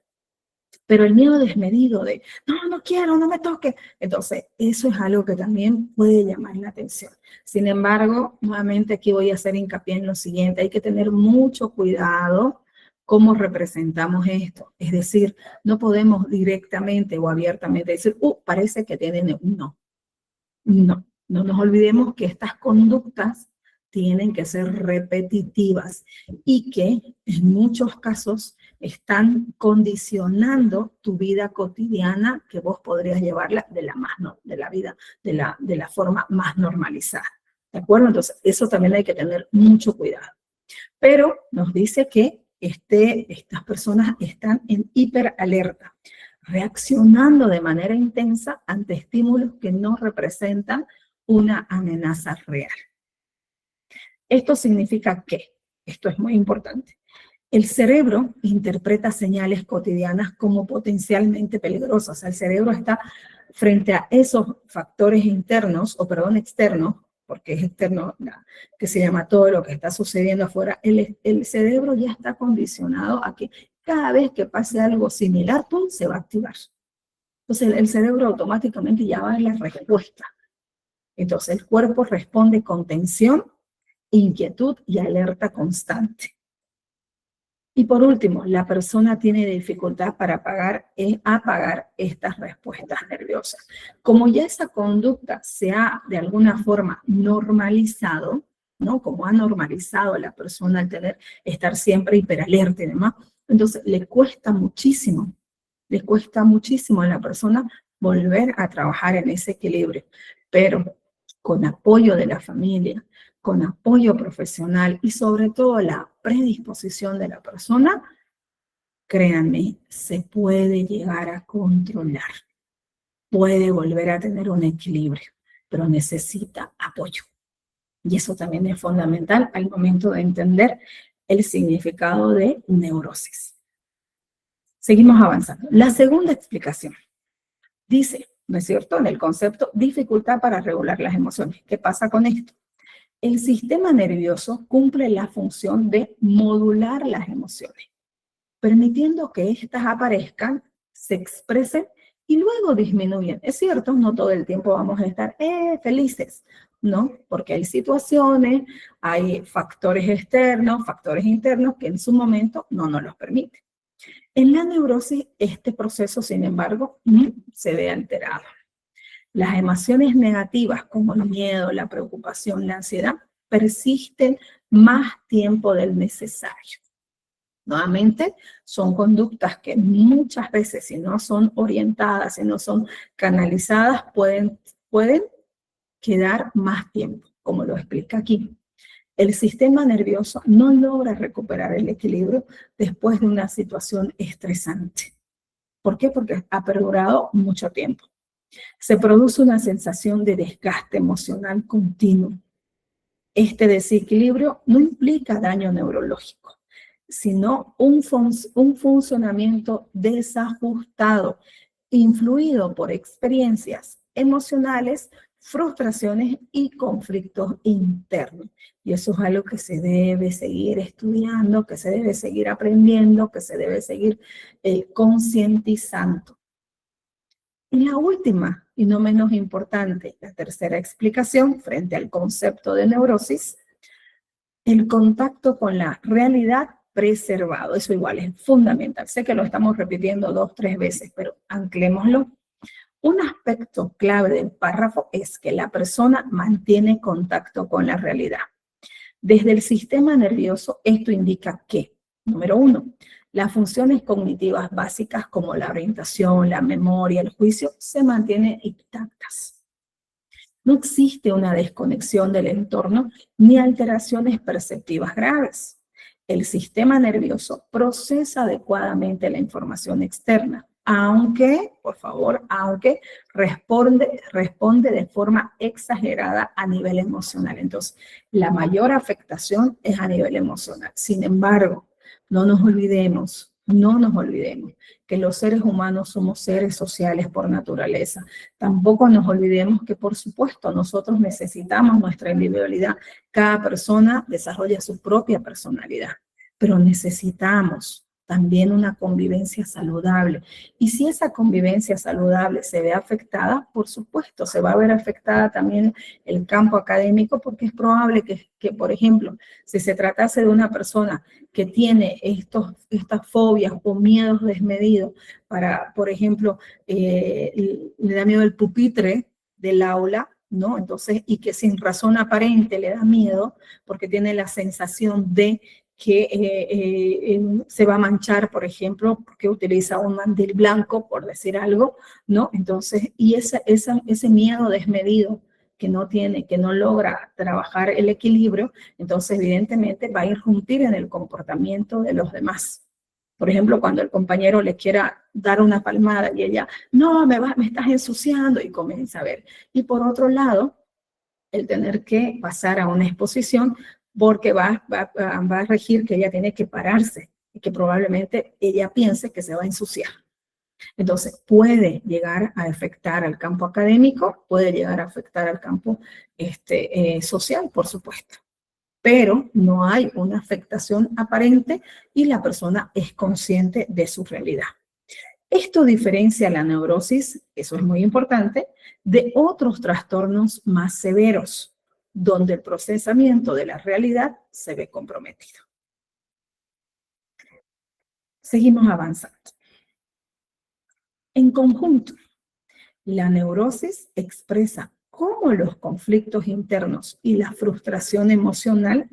Pero el miedo desmedido de, no, no quiero, no me toque. Entonces, eso es algo que también puede llamar la atención. Sin embargo, nuevamente aquí voy a hacer hincapié en lo siguiente. Hay que tener mucho cuidado cómo representamos esto. Es decir, no podemos directamente o abiertamente decir, parece que tienen un no. No, no nos olvidemos que estas conductas tienen que ser repetitivas y que en muchos casos están condicionando tu vida cotidiana que vos podrías llevarla de la vida, de la forma más normalizada. ¿De acuerdo? Entonces, eso también hay que tener mucho cuidado. Pero nos dice que estas personas están en hiperalerta, reaccionando de manera intensa ante estímulos que no representan una amenaza real. Esto significa que, esto es muy importante, el cerebro interpreta señales cotidianas como potencialmente peligrosas. El cerebro está frente a esos factores externos, porque es externo, que se llama todo lo que está sucediendo afuera. El cerebro ya está condicionado a que cada vez que pase algo similar, ¡pum!, se va a activar. Entonces el cerebro automáticamente ya va a dar la respuesta. Entonces el cuerpo responde con tensión, inquietud y alerta constante. Y por último, la persona tiene dificultad para apagar estas respuestas nerviosas. Como ya esa conducta se ha de alguna forma normalizado, ¿no? Como ha normalizado a la persona al estar siempre hiperalerta y demás, entonces le cuesta muchísimo a la persona volver a trabajar en ese equilibrio. Pero con apoyo de la familia, con apoyo profesional y sobre todo la predisposición de la persona, créanme, se puede llegar a controlar. Puede volver a tener un equilibrio, pero necesita apoyo. Y eso también es fundamental al momento de entender el significado de neurosis. Seguimos avanzando. La segunda explicación dice, ¿no es cierto?, en el concepto dificultad para regular las emociones. ¿Qué pasa con esto? El sistema nervioso cumple la función de modular las emociones, permitiendo que éstas aparezcan, se expresen y luego disminuyen. Es cierto, no todo el tiempo vamos a estar felices, ¿no? Porque hay situaciones, hay factores externos, factores internos que en su momento no nos los permiten. En la neurosis, este proceso, sin embargo, se ve alterado. Las emociones negativas como el miedo, la preocupación, la ansiedad, persisten más tiempo del necesario. Nuevamente, son conductas que muchas veces, si no son orientadas, si no son canalizadas, pueden quedar más tiempo, como lo explica aquí. El sistema nervioso no logra recuperar el equilibrio después de una situación estresante. ¿Por qué? Porque ha perdurado mucho tiempo. Se produce una sensación de desgaste emocional continuo. Este desequilibrio no implica daño neurológico, sino un funcionamiento desajustado, influido por experiencias emocionales, frustraciones y conflictos internos. Y eso es algo que se debe seguir estudiando, que se debe seguir aprendiendo, que se debe seguir concientizando. Y la última, y no menos importante, la tercera explicación frente al concepto de neurosis, el contacto con la realidad preservado. Eso igual es fundamental. Sé que lo estamos repitiendo 2, 3 veces, pero anclémoslo. Un aspecto clave del párrafo es que la persona mantiene contacto con la realidad. Desde el sistema nervioso, esto indica que, número 1, las funciones cognitivas básicas como la orientación, la memoria, el juicio, se mantienen intactas. No existe una desconexión del entorno ni alteraciones perceptivas graves. El sistema nervioso procesa adecuadamente la información externa, aunque responde de forma exagerada a nivel emocional. Entonces, la mayor afectación es a nivel emocional. Sin embargo, no nos olvidemos que los seres humanos somos seres sociales por naturaleza. Tampoco nos olvidemos que, por supuesto, nosotros necesitamos nuestra individualidad. Cada persona desarrolla su propia personalidad, pero necesitamos también una convivencia saludable. Y si esa convivencia saludable se ve afectada, por supuesto, se va a ver afectada también el campo académico, porque es probable que, por ejemplo, si se tratase de una persona que tiene estas fobias o miedos desmedidos para, por ejemplo, le da miedo el pupitre del aula, ¿no? Entonces, y que sin razón aparente le da miedo porque tiene la sensación de que se va a manchar, por ejemplo, porque utiliza un mandil blanco, por decir algo, ¿no? Entonces, y ese miedo desmedido que no tiene, que no logra trabajar el equilibrio, entonces evidentemente va a irrumpir en el comportamiento de los demás. Por ejemplo, cuando el compañero le quiera dar una palmada y ella, no, me estás ensuciando, y comienza a ver. Y por otro lado, el tener que pasar a una exposición porque va a regir que ella tiene que pararse y que probablemente ella piense que se va a ensuciar. Entonces, puede llegar a afectar al campo académico, puede llegar a afectar al campo social, por supuesto, pero no hay una afectación aparente y la persona es consciente de su realidad. Esto diferencia la neurosis, eso es muy importante, de otros trastornos más severos, donde el procesamiento de la realidad se ve comprometido. Seguimos avanzando. En conjunto, la neurosis expresa cómo los conflictos internos y la frustración emocional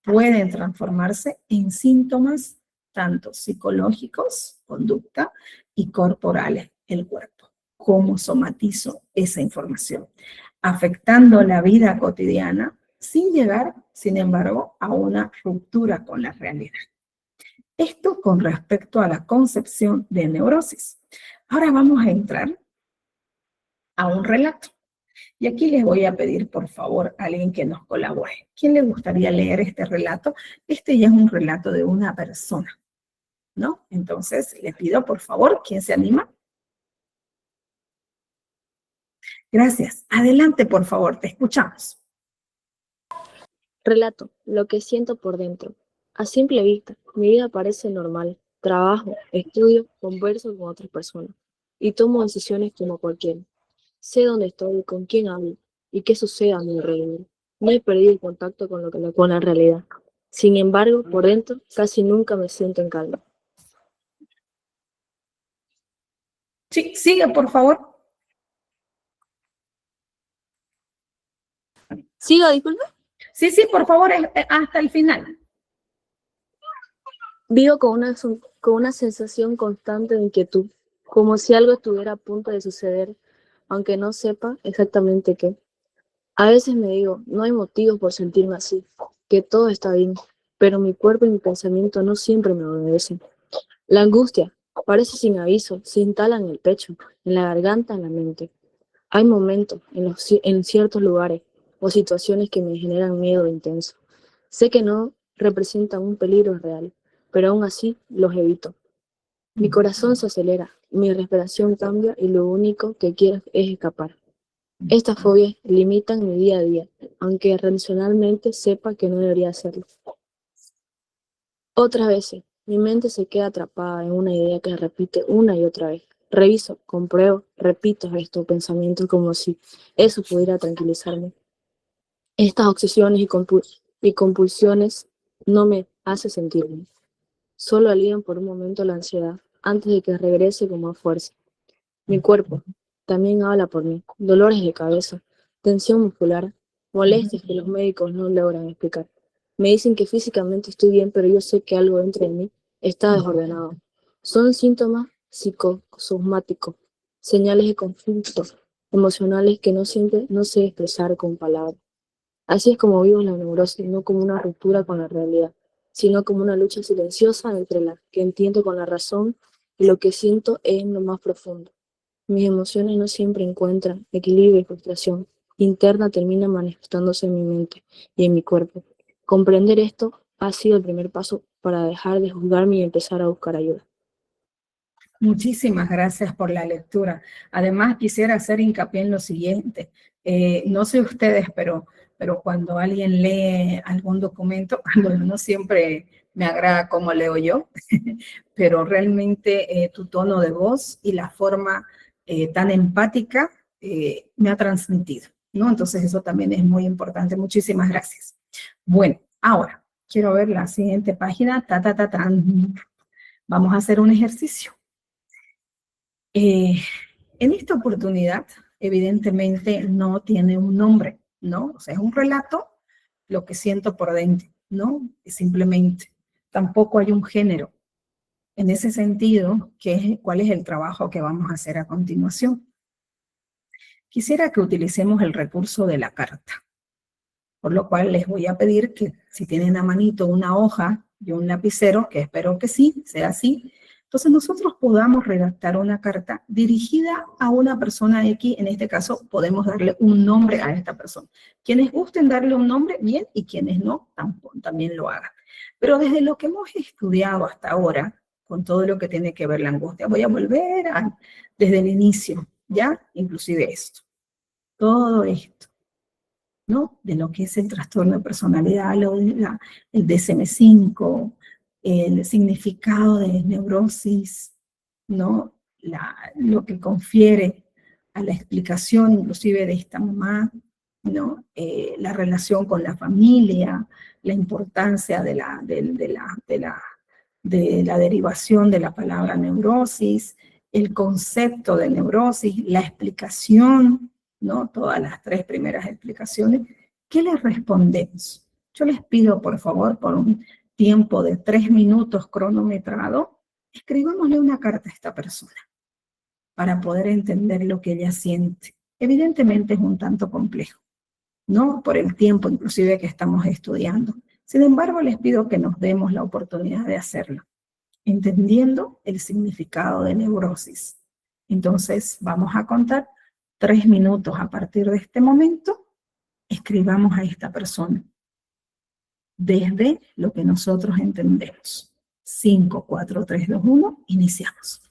pueden transformarse en síntomas tanto psicológicos, conducta, y corporales, el cuerpo. ¿Cómo somatizo esa información? Afectando la vida cotidiana sin llegar, sin embargo, a una ruptura con la realidad. Esto con respecto a la concepción de neurosis. Ahora vamos a entrar a un relato. Y aquí les voy a pedir, por favor, a alguien que nos colabore. ¿Quién le gustaría leer este relato? Este ya es un relato de una persona, ¿no? Entonces, le pido, por favor, ¿quién se anima? Gracias. Adelante, por favor, te escuchamos. Relato lo que siento por dentro. A simple vista, mi vida parece normal. Trabajo, estudio, converso con otras personas y tomo decisiones como cualquiera. Sé dónde estoy, con quién hablo y qué sucede a mi alrededor. No he perdido el contacto con la realidad. Sin embargo, por dentro casi nunca me siento en calma. Sí, sigue, por favor. ¿Sigo, disculpe? Sí, por favor, hasta el final. Vivo con una sensación constante de inquietud, como si algo estuviera a punto de suceder, aunque no sepa exactamente qué. A veces me digo, no hay motivos por sentirme así, que todo está bien, pero mi cuerpo y mi pensamiento no siempre me obedecen. La angustia parece sin aviso, se instala en el pecho, en la garganta, en la mente. Hay momentos en ciertos lugares o situaciones que me generan miedo intenso. Sé que no representan un peligro real, pero aún así los evito. Mi corazón se acelera, mi respiración cambia y lo único que quiero es escapar. Estas fobias limitan mi día a día, aunque racionalmente sepa que no debería hacerlo. Otras veces, mi mente se queda atrapada en una idea que repite una y otra vez. Reviso, compruebo, repito estos pensamientos como si eso pudiera tranquilizarme. Estas obsesiones y compulsiones no me hacen sentir bien. Solo alivian por un momento la ansiedad antes de que regrese con más fuerza. Mi cuerpo también habla por mí. Dolores de cabeza, tensión muscular, molestias que los médicos no logran explicar. Me dicen que físicamente estoy bien, pero yo sé que algo dentro de mí está desordenado. Son síntomas psicosomáticos, señales de conflictos emocionales que no sé expresar con palabras. Así es como vivo la neurosis, no como una ruptura con la realidad, sino como una lucha silenciosa entre la que entiendo con la razón y lo que siento en lo más profundo. Mis emociones no siempre encuentran equilibrio y frustración interna termina manifestándose en mi mente y en mi cuerpo. Comprender esto ha sido el primer paso para dejar de juzgarme y empezar a buscar ayuda. Muchísimas gracias por la lectura. Además, quisiera hacer hincapié en lo siguiente. No sé ustedes, pero pero cuando alguien lee algún documento, bueno, no siempre me agrada cómo leo yo, pero realmente tu tono de voz y la forma tan empática me ha transmitido, ¿no? Entonces eso también es muy importante. Muchísimas gracias. Bueno, ahora quiero ver la siguiente página. Tan. Vamos a hacer un ejercicio. En esta oportunidad, evidentemente no tiene un nombre, ¿no? O sea, es un relato, lo que siento por dentro, ¿no? Simplemente. Tampoco hay un género. En ese sentido, ¿cuál es el trabajo que vamos a hacer a continuación? Quisiera que utilicemos el recurso de la carta, por lo cual les voy a pedir que si tienen a manito una hoja y un lapicero, que espero que sí, sea así, entonces nosotros podamos redactar una carta dirigida a una persona X, en este caso podemos darle un nombre a esta persona. Quienes gusten darle un nombre, bien, y quienes no, también lo hagan. Pero desde lo que hemos estudiado hasta ahora, con todo lo que tiene que ver la angustia, voy a volver desde el inicio, ¿ya? Inclusive esto. Todo esto, ¿no? De lo que es el trastorno de personalidad, el DSM-5, el significado de neurosis, ¿no? Lo que confiere a la explicación inclusive de esta mamá, ¿no? La relación con la familia, la importancia de la derivación de la palabra neurosis, el concepto de neurosis, la explicación, ¿no? Todas las tres primeras explicaciones. ¿Qué les respondemos? Yo les pido, por favor, por un tiempo de 3 minutos cronometrado, escribámosle una carta a esta persona para poder entender lo que ella siente. Evidentemente es un tanto complejo, ¿no? Por el tiempo inclusive que estamos estudiando. Sin embargo, les pido que nos demos la oportunidad de hacerlo, entendiendo el significado de neurosis. Entonces, vamos a contar 3 minutos a partir de este momento. Escribamos a esta persona desde lo que nosotros entendemos. 5, 4, 3, 2, 1, iniciamos.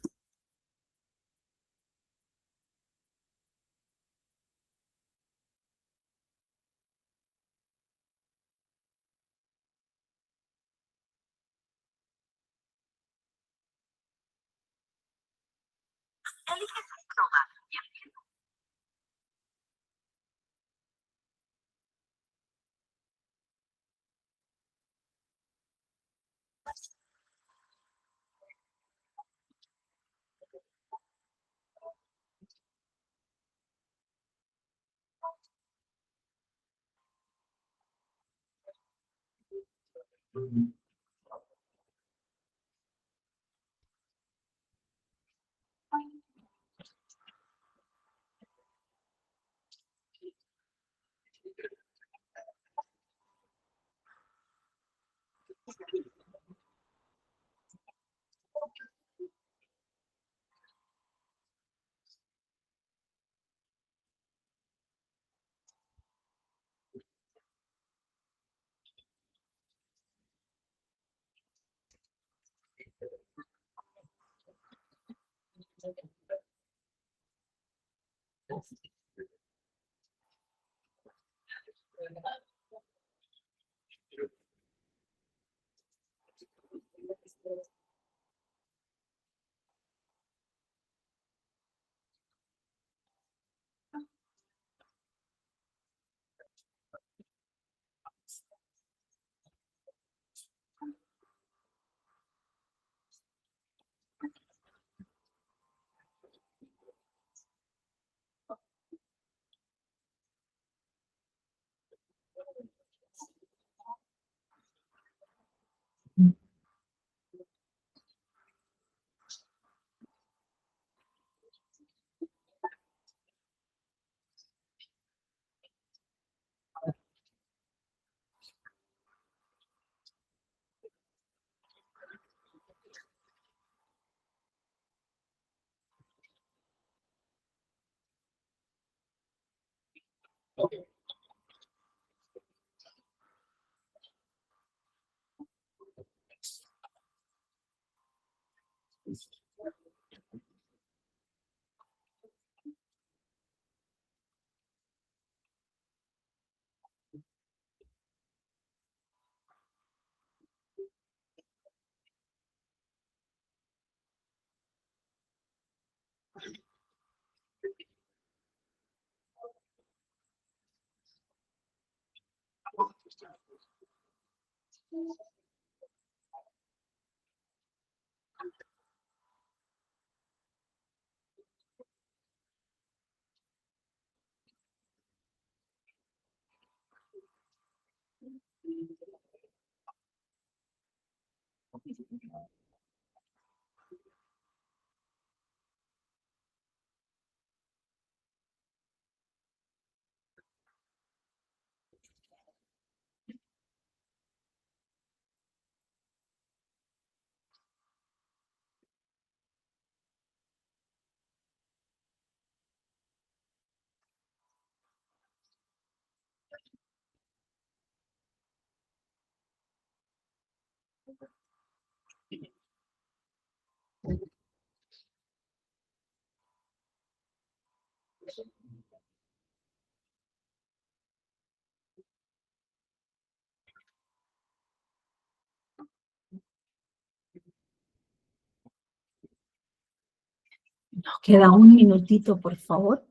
Nos queda un minutito, por favor.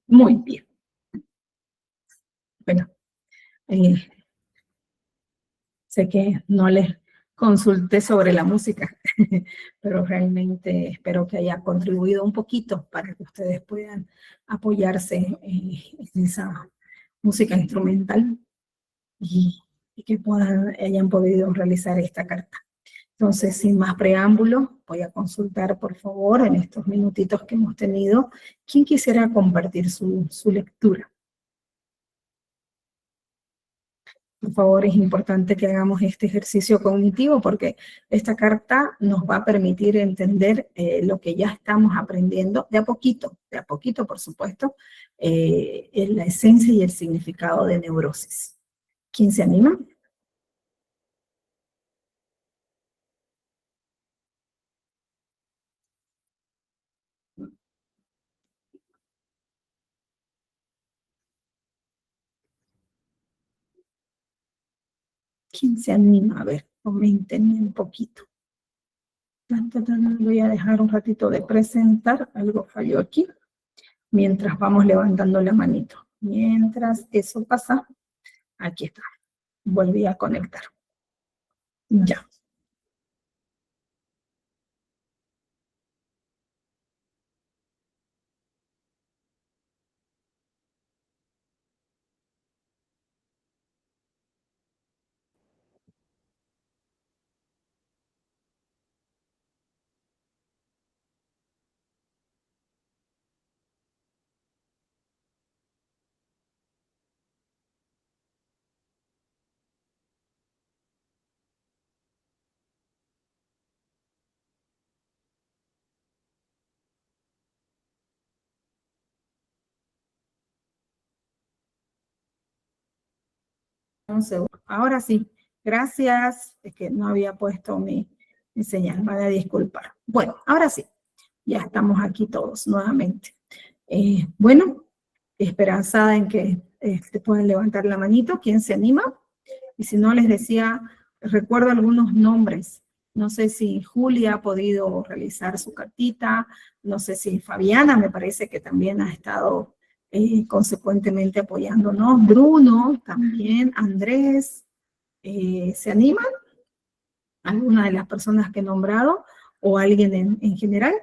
Muy bien. Bueno, sé que no les consulté sobre la música, pero realmente espero que haya contribuido un poquito para que ustedes puedan apoyarse en esa música instrumental y que hayan podido realizar esta carta. Entonces, sin más preámbulo, voy a consultar, por favor, en estos minutitos que hemos tenido, ¿quién quisiera compartir su lectura? Por favor, es importante que hagamos este ejercicio cognitivo porque esta carta nos va a permitir entender lo que ya estamos aprendiendo de a poquito, por supuesto, en la esencia y el significado de neurosis. ¿Quién se anima? ¿Quién se anima? A ver, coméntenme un poquito. Voy a dejar un ratito de presentar, algo falló aquí, mientras vamos levantando la manito. Mientras eso pasa, aquí está, volví a conectar. Ya. Un segundo. Ahora sí, gracias, es que no había puesto mi señal, me voy a disculpar. Bueno, ahora sí, ya estamos aquí todos nuevamente. Bueno, esperanzada en que se pueden levantar la manito, ¿quién se anima? Y si no, les decía, recuerdo algunos nombres. No sé si Julia ha podido realizar su cartita, no sé si Fabiana, me parece que también ha estado consecuentemente apoyándonos. Bruno también, Andrés, ¿se animan? ¿Alguna de las personas que he nombrado o alguien en general?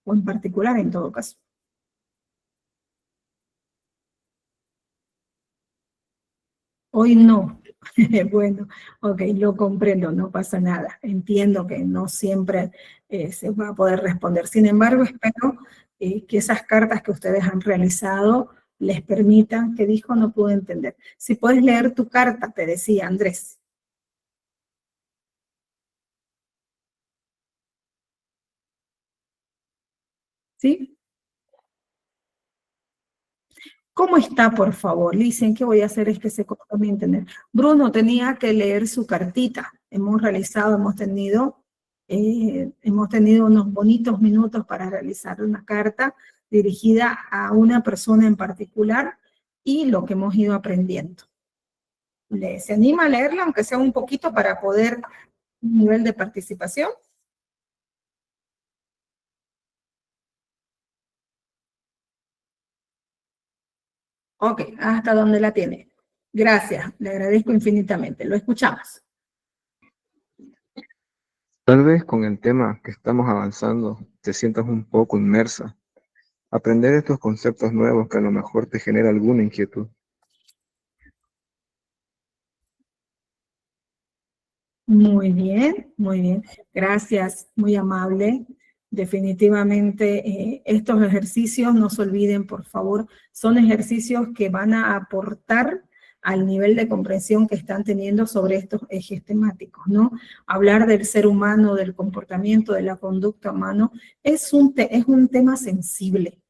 O en particular en todo caso. Hoy no. Bueno, ok, lo comprendo, no pasa nada. Entiendo que no siempre se va a poder responder. Sin embargo, espero que esas cartas que ustedes han realizado les permitan, ¿qué dijo? No pude entender. Si puedes leer tu carta, te decía Andrés. ¿Sí? ¿Cómo está, por favor? Dicen que voy a hacer es que se corta mi internet. Bruno tenía que leer su cartita. Hemos tenido unos bonitos minutos para realizar una carta dirigida a una persona en particular y lo que hemos ido aprendiendo. ¿Se anima a leerla, aunque sea un poquito, para poder un nivel de participación? Ok, hasta donde la tiene. Gracias, le agradezco infinitamente. Lo escuchamos. Tal vez con el tema que estamos avanzando te sientas un poco inmersa. Aprender estos conceptos nuevos que a lo mejor te genera alguna inquietud. Muy bien, muy bien. Gracias, muy amable. Definitivamente estos ejercicios, no se olviden, por favor, son ejercicios que van a aportar al nivel de comprensión que están teniendo sobre estos ejes temáticos, ¿no? Hablar del ser humano, del comportamiento, de la conducta humana, es un tema sensible,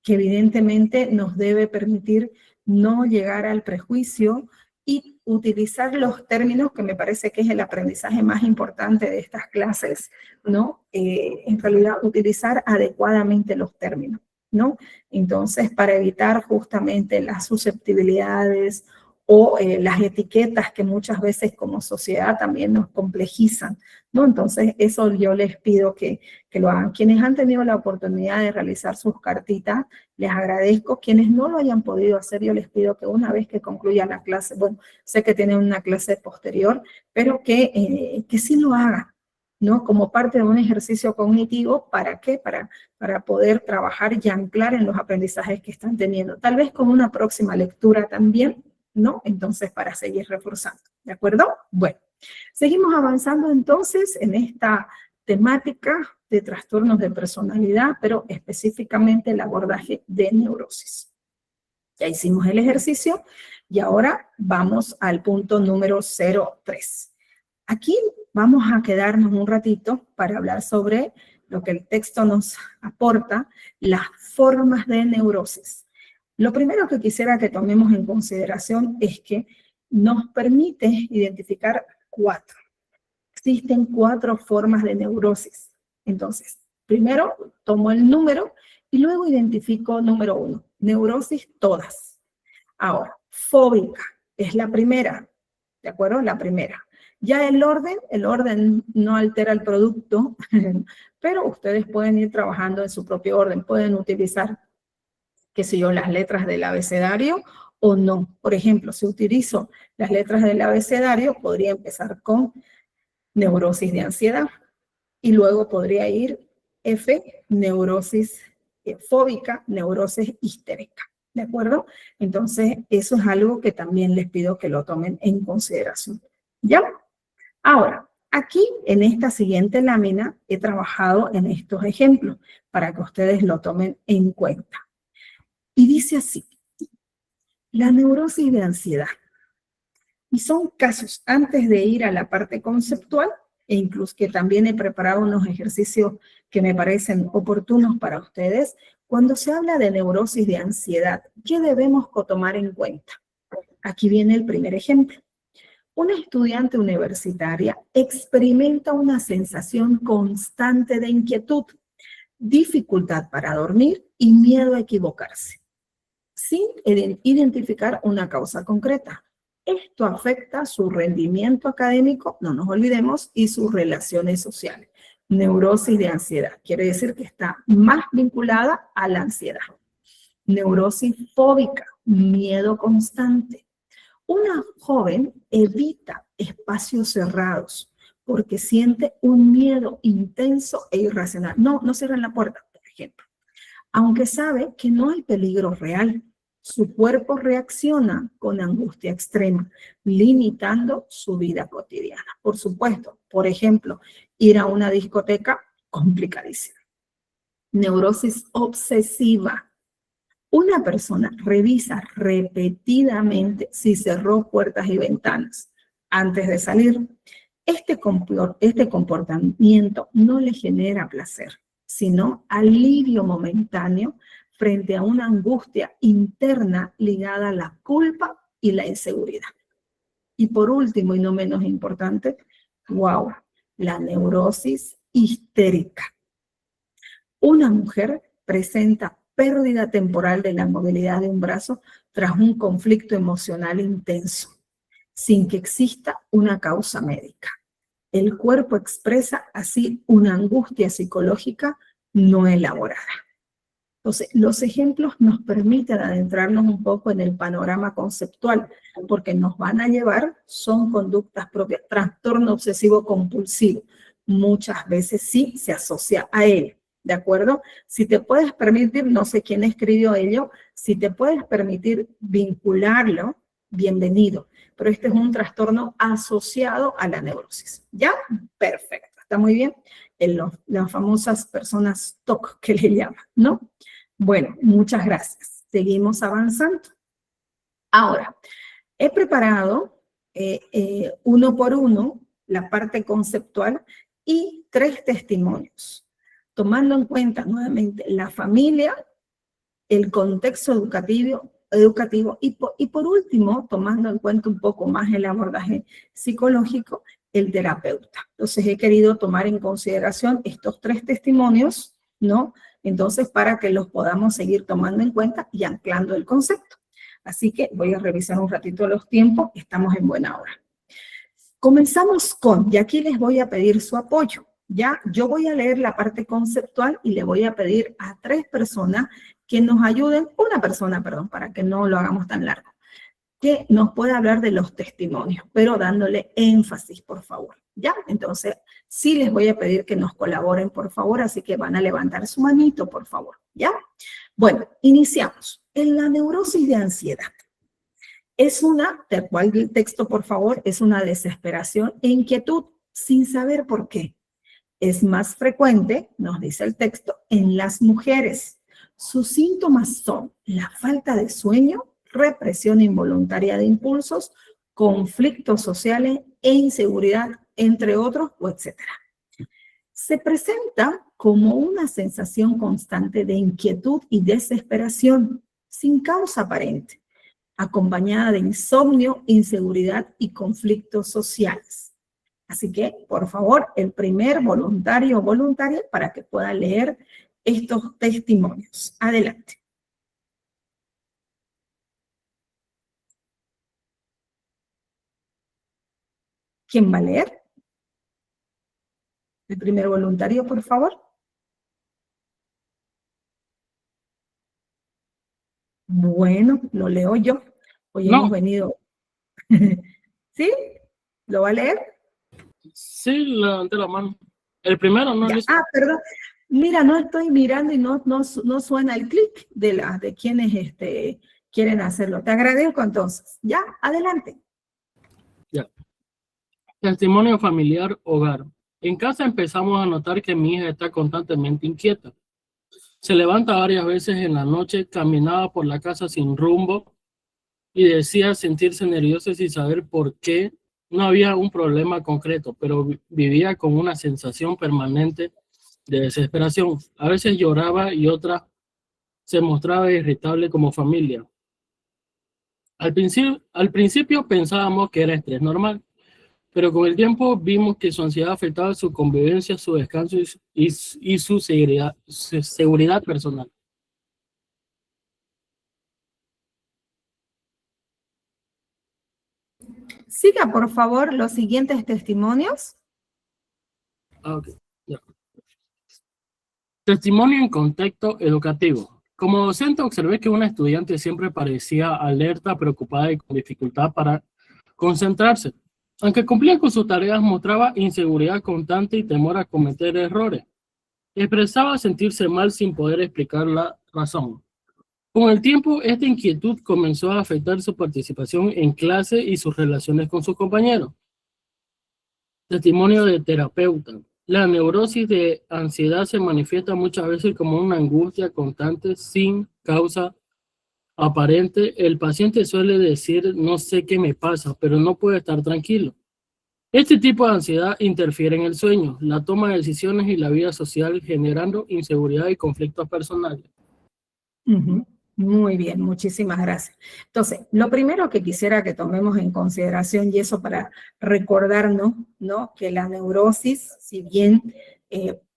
que evidentemente nos debe permitir no llegar al prejuicio y utilizar los términos, que me parece que es el aprendizaje más importante de estas clases, ¿no? En realidad, utilizar adecuadamente los términos, ¿no? Entonces, para evitar justamente las susceptibilidades o las etiquetas que muchas veces como sociedad también nos complejizan, ¿no? Entonces, eso yo les pido que lo hagan. Quienes han tenido la oportunidad de realizar sus cartitas, les agradezco. Quienes no lo hayan podido hacer, yo les pido que una vez que concluya la clase, bueno, sé que tienen una clase posterior, pero que sí lo hagan, ¿no? Como parte de un ejercicio cognitivo, ¿para qué? Para poder trabajar y anclar en los aprendizajes que están teniendo. Tal vez con una próxima lectura también, ¿no? Entonces, para seguir reforzando, ¿de acuerdo? Bueno, seguimos avanzando entonces en esta temática de trastornos de personalidad, pero específicamente el abordaje de neurosis. Ya hicimos el ejercicio y ahora vamos al punto número 03. Aquí vamos a quedarnos un ratito para hablar sobre lo que el texto nos aporta, las formas de neurosis. Lo primero que quisiera que tomemos en consideración es que nos permite identificar cuatro. Existen cuatro formas de neurosis. Entonces, primero tomo el número y luego identifico número 1. Neurosis todas. Ahora, fóbica es la primera, ¿de acuerdo? La primera. Ya el orden no altera el producto, pero ustedes pueden ir trabajando en su propio orden. Pueden utilizar, qué sé yo, las letras del abecedario o no. Por ejemplo, si utilizo las letras del abecedario, podría empezar con neurosis de ansiedad. Y luego podría ir F, neurosis fóbica, neurosis histérica. ¿De acuerdo? Entonces, eso es algo que también les pido que lo tomen en consideración. ¿Ya? Ahora, aquí en esta siguiente lámina he trabajado en estos ejemplos para que ustedes lo tomen en cuenta. Y dice así, la neurosis de ansiedad. Y son casos, antes de ir a la parte conceptual, e incluso que también he preparado unos ejercicios que me parecen oportunos para ustedes, cuando se habla de neurosis de ansiedad, ¿qué debemos tomar en cuenta? Aquí viene el primer ejemplo. Una estudiante universitaria experimenta una sensación constante de inquietud, dificultad para dormir y miedo a equivocarse, sin identificar una causa concreta. Esto afecta su rendimiento académico, no nos olvidemos, y sus relaciones sociales. Neurosis de ansiedad quiere decir que está más vinculada a la ansiedad. Neurosis fóbica, miedo constante. Una joven evita espacios cerrados porque siente un miedo intenso e irracional. No cierran la puerta, por ejemplo. Aunque sabe que no hay peligro real, su cuerpo reacciona con angustia extrema, limitando su vida cotidiana. Por supuesto, por ejemplo, ir a una discoteca, complicadísimo. Neurosis obsesiva. Una persona revisa repetidamente si cerró puertas y ventanas antes de salir. Este comportamiento no le genera placer, sino alivio momentáneo frente a una angustia interna ligada a la culpa y la inseguridad. Y por último, y no menos importante, wow, la neurosis histérica. Una mujer presenta pérdida temporal de la movilidad de un brazo tras un conflicto emocional intenso, sin que exista una causa médica. El cuerpo expresa así una angustia psicológica no elaborada. Entonces, los ejemplos nos permiten adentrarnos un poco en el panorama conceptual, porque nos van a llevar, son conductas propias, trastorno obsesivo compulsivo. Muchas veces sí se asocia a él, ¿de acuerdo? Si te puedes permitir, no sé quién escribió ello, si te puedes permitir vincularlo, bienvenido. Pero este es un trastorno asociado a la neurosis. ¿Ya? Perfecto. Está muy bien. Las famosas personas TOC que le llaman, ¿no? Bueno, muchas gracias. Seguimos avanzando. Ahora, he preparado uno por uno la parte conceptual y 3 testimonios, tomando en cuenta nuevamente la familia, el contexto educativo y por último, tomando en cuenta un poco más el abordaje psicológico, el terapeuta. Entonces he querido tomar en consideración estos 3 testimonios, ¿no? Entonces, para que los podamos seguir tomando en cuenta y anclando el concepto. Así que voy a revisar un ratito los tiempos, estamos en buena hora. Comenzamos con, y aquí les voy a pedir su apoyo, ¿ya? Yo voy a leer la parte conceptual y le voy a pedir a 3 personas que nos ayuden, una persona, perdón, para que no lo hagamos tan largo, que nos pueda hablar de los testimonios, pero dándole énfasis, por favor, ¿ya? Entonces, sí les voy a pedir que nos colaboren, por favor, así que van a levantar su manito, por favor, ¿ya? Bueno, iniciamos. En la neurosis de ansiedad, es una, tal cual el texto, por favor, es una desesperación e inquietud sin saber por qué. Es más frecuente, nos dice el texto, en las mujeres. Sus síntomas son la falta de sueño, represión involuntaria de impulsos, conflictos sociales e inseguridad, entre otros, o etcétera. Se presenta como una sensación constante de inquietud y desesperación, sin causa aparente, acompañada de insomnio, inseguridad y conflictos sociales. Así que, por favor, el primer voluntario o voluntaria para que pueda leer estos testimonios. Adelante. ¿Quién va a leer? El primer voluntario, por favor. Bueno, lo leo yo. Hoy hemos venido. ¿Sí? ¿Lo va a leer? Sí, levanté la mano. El primero no listo. Ah, perdón. Mira, no estoy mirando y no suena el clic de quienes quieren hacerlo. Te agradezco entonces. Ya, adelante. Ya. Testimonio familiar, hogar. En casa empezamos a notar que mi hija está constantemente inquieta. Se levanta varias veces en la noche, caminaba por la casa sin rumbo y decía sentirse nerviosa sin saber por qué. No había un problema concreto, pero vivía con una sensación permanente de desesperación. A veces lloraba y otras se mostraba irritable como familia. Al principio pensábamos que era estrés normal, pero con el tiempo vimos que su ansiedad afectaba su convivencia, su descanso y su seguridad personal. Siga, por favor, los siguientes testimonios. Okay, ya. Testimonio en contexto educativo. Como docente observé que una estudiante siempre parecía alerta, preocupada y con dificultad para concentrarse. Aunque cumplía con sus tareas, mostraba inseguridad constante y temor a cometer errores. Expresaba sentirse mal sin poder explicar la razón. Con el tiempo, esta inquietud comenzó a afectar su participación en clase y sus relaciones con sus compañeros. Testimonio de terapeuta. La neurosis de ansiedad se manifiesta muchas veces como una angustia constante sin causa aparente. El paciente suele decir, no sé qué me pasa, pero no puede estar tranquilo. Este tipo de ansiedad interfiere en el sueño, la toma de decisiones y la vida social, generando inseguridad y conflictos personales. Ujú. Muy bien, muchísimas gracias. Entonces, lo primero que quisiera que tomemos en consideración, y eso para recordarnos, ¿no? Que la neurosis, si bien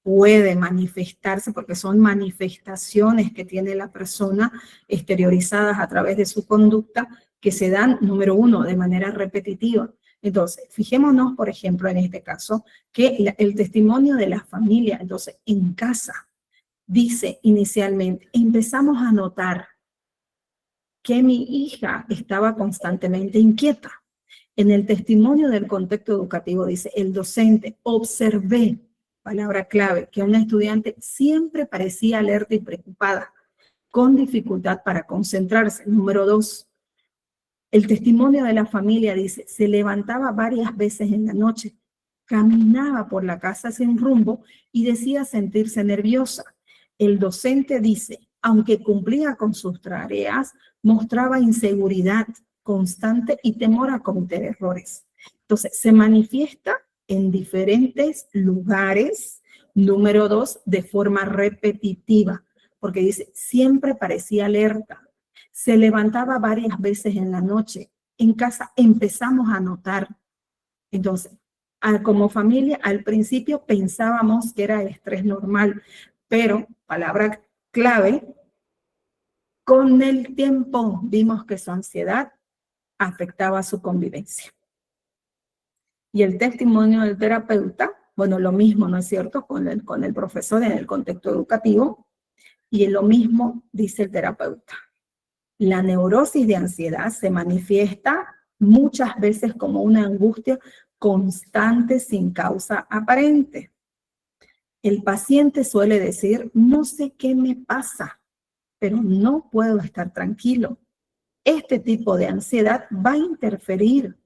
puede manifestarse, porque son manifestaciones que tiene la persona exteriorizadas a través de su conducta, que se dan, número uno, de manera repetitiva. Entonces, fijémonos, por ejemplo, en este caso, que el testimonio de la familia, entonces, en casa, dice inicialmente, empezamos a notar que mi hija estaba constantemente inquieta. En el testimonio del contexto educativo dice, el docente, observé, palabra clave, que una estudiante siempre parecía alerta y preocupada, con dificultad para concentrarse. Número 2, el testimonio de la familia dice, se levantaba varias veces en la noche, caminaba por la casa sin rumbo y decía sentirse nerviosa. El docente dice, aunque cumplía con sus tareas, mostraba inseguridad constante y temor a cometer errores. Entonces, se manifiesta en diferentes lugares. Número 2, de forma repetitiva, porque dice, siempre parecía alerta. Se levantaba varias veces en la noche. En casa empezamos a notar. Entonces, como familia, al principio pensábamos que era estrés normal, pero, palabra clave, con el tiempo vimos que su ansiedad afectaba su convivencia. Y el testimonio del terapeuta, bueno, lo mismo, ¿no es cierto?, con el profesor en el contexto educativo, y lo mismo dice el terapeuta. La neurosis de ansiedad se manifiesta muchas veces como una angustia constante sin causa aparente. El paciente suele decir, no sé qué me pasa, pero no puedo estar tranquilo. Este tipo de ansiedad va a interferir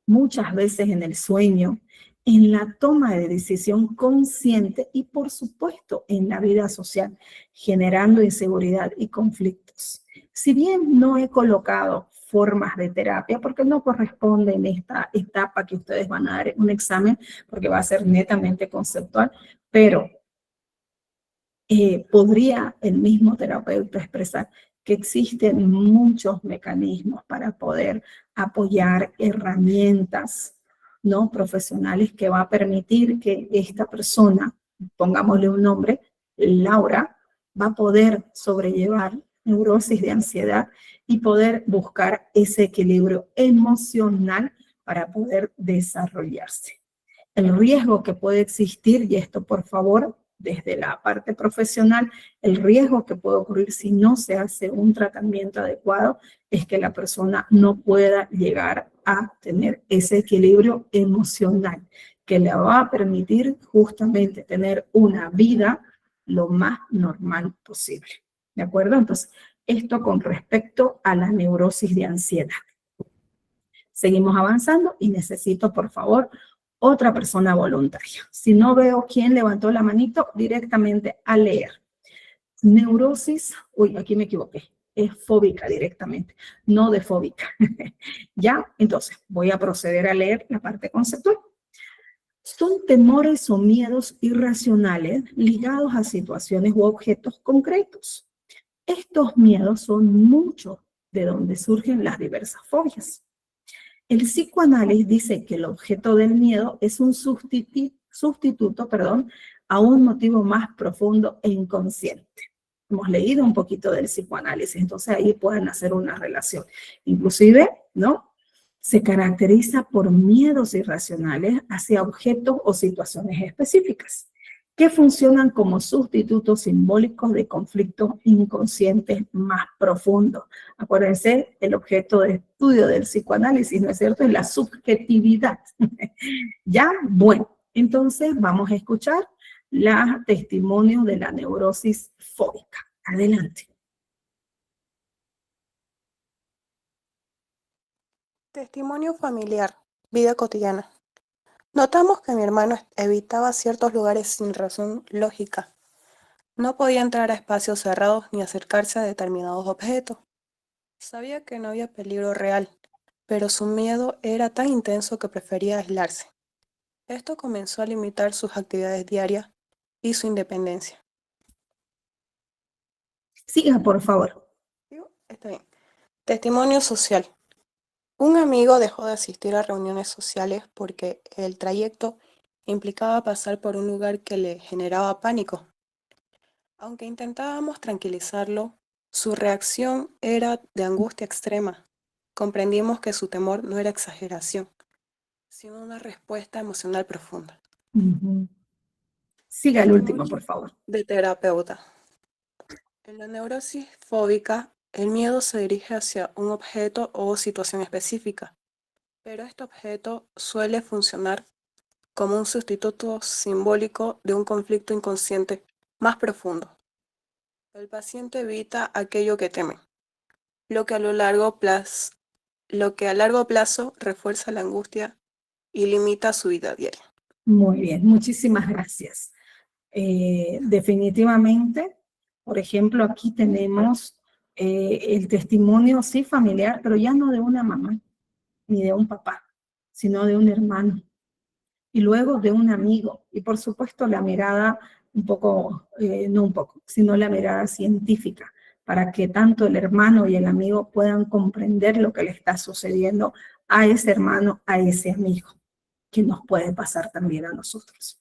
muchas veces en el sueño, en la toma de decisión consciente y, por supuesto, en la vida social, generando inseguridad y conflictos. Si bien no he colocado formas de terapia, porque no corresponde en esta etapa que ustedes van a dar un examen, porque va a ser netamente conceptual, pero podría el mismo terapeuta expresar que existen muchos mecanismos para poder apoyar herramientas, ¿no?, profesionales que va a permitir que esta persona, pongámosle un nombre, Laura, va a poder sobrellevar neurosis de ansiedad y poder buscar ese equilibrio emocional para poder desarrollarse. El riesgo que puede existir, y esto por favor, desde la parte profesional, el riesgo que puede ocurrir si no se hace un tratamiento adecuado es que la persona no pueda llegar a tener ese equilibrio emocional que le va a permitir justamente tener una vida lo más normal posible. ¿De acuerdo? Entonces, esto con respecto a la neurosis de ansiedad. Seguimos avanzando y necesito, por favor, otra persona voluntaria. Si no veo quién levantó la manito, directamente a leer. Neurosis, uy, aquí me equivoqué, es fóbica directamente, no de fóbica. ¿Ya? Entonces, voy a proceder a leer la parte conceptual. Son temores o miedos irracionales ligados a situaciones u objetos concretos. Estos miedos son muchos de donde surgen las diversas fobias. El psicoanálisis dice que el objeto del miedo es un sustituto, a un motivo más profundo e inconsciente. Hemos leído un poquito del psicoanálisis, entonces ahí pueden hacer una relación. Inclusive, ¿no?, se caracteriza por miedos irracionales hacia objetos o situaciones específicas que funcionan como sustitutos simbólicos de conflictos inconscientes más profundos. Acuérdense, el objeto de estudio del psicoanálisis, ¿no es cierto?, es la subjetividad. ¿Ya? Bueno, entonces vamos a escuchar los testimonios de la neurosis fóbica. Adelante. Testimonio familiar, vida cotidiana. Notamos que mi hermano evitaba ciertos lugares sin razón lógica. No podía entrar a espacios cerrados ni acercarse a determinados objetos. Sabía que no había peligro real, pero su miedo era tan intenso que prefería aislarse. Esto comenzó a limitar sus actividades diarias y su independencia. Siga, por favor. ¿Digo? Está bien. Testimonio social. Un amigo dejó de asistir a reuniones sociales porque el trayecto implicaba pasar por un lugar que le generaba pánico. Aunque intentábamos tranquilizarlo, su reacción era de angustia extrema. Comprendimos que su temor no era exageración, sino una respuesta emocional profunda. Ujú. Siga el último, por favor. De terapeuta. En la neurosis fóbica, el miedo se dirige hacia un objeto o situación específica, pero este objeto suele funcionar como un sustituto simbólico de un conflicto inconsciente más profundo. El paciente evita aquello que teme, lo que a largo plazo refuerza la angustia y limita su vida diaria. Muy bien, muchísimas gracias. Definitivamente, por ejemplo, aquí tenemos el testimonio, sí, familiar, pero ya no de una mamá ni de un papá, sino de un hermano y luego de un amigo. Y por supuesto la mirada un poco, no un poco, sino la mirada científica, para que tanto el hermano y el amigo puedan comprender lo que le está sucediendo a ese hermano, a ese amigo, que nos puede pasar también a nosotros.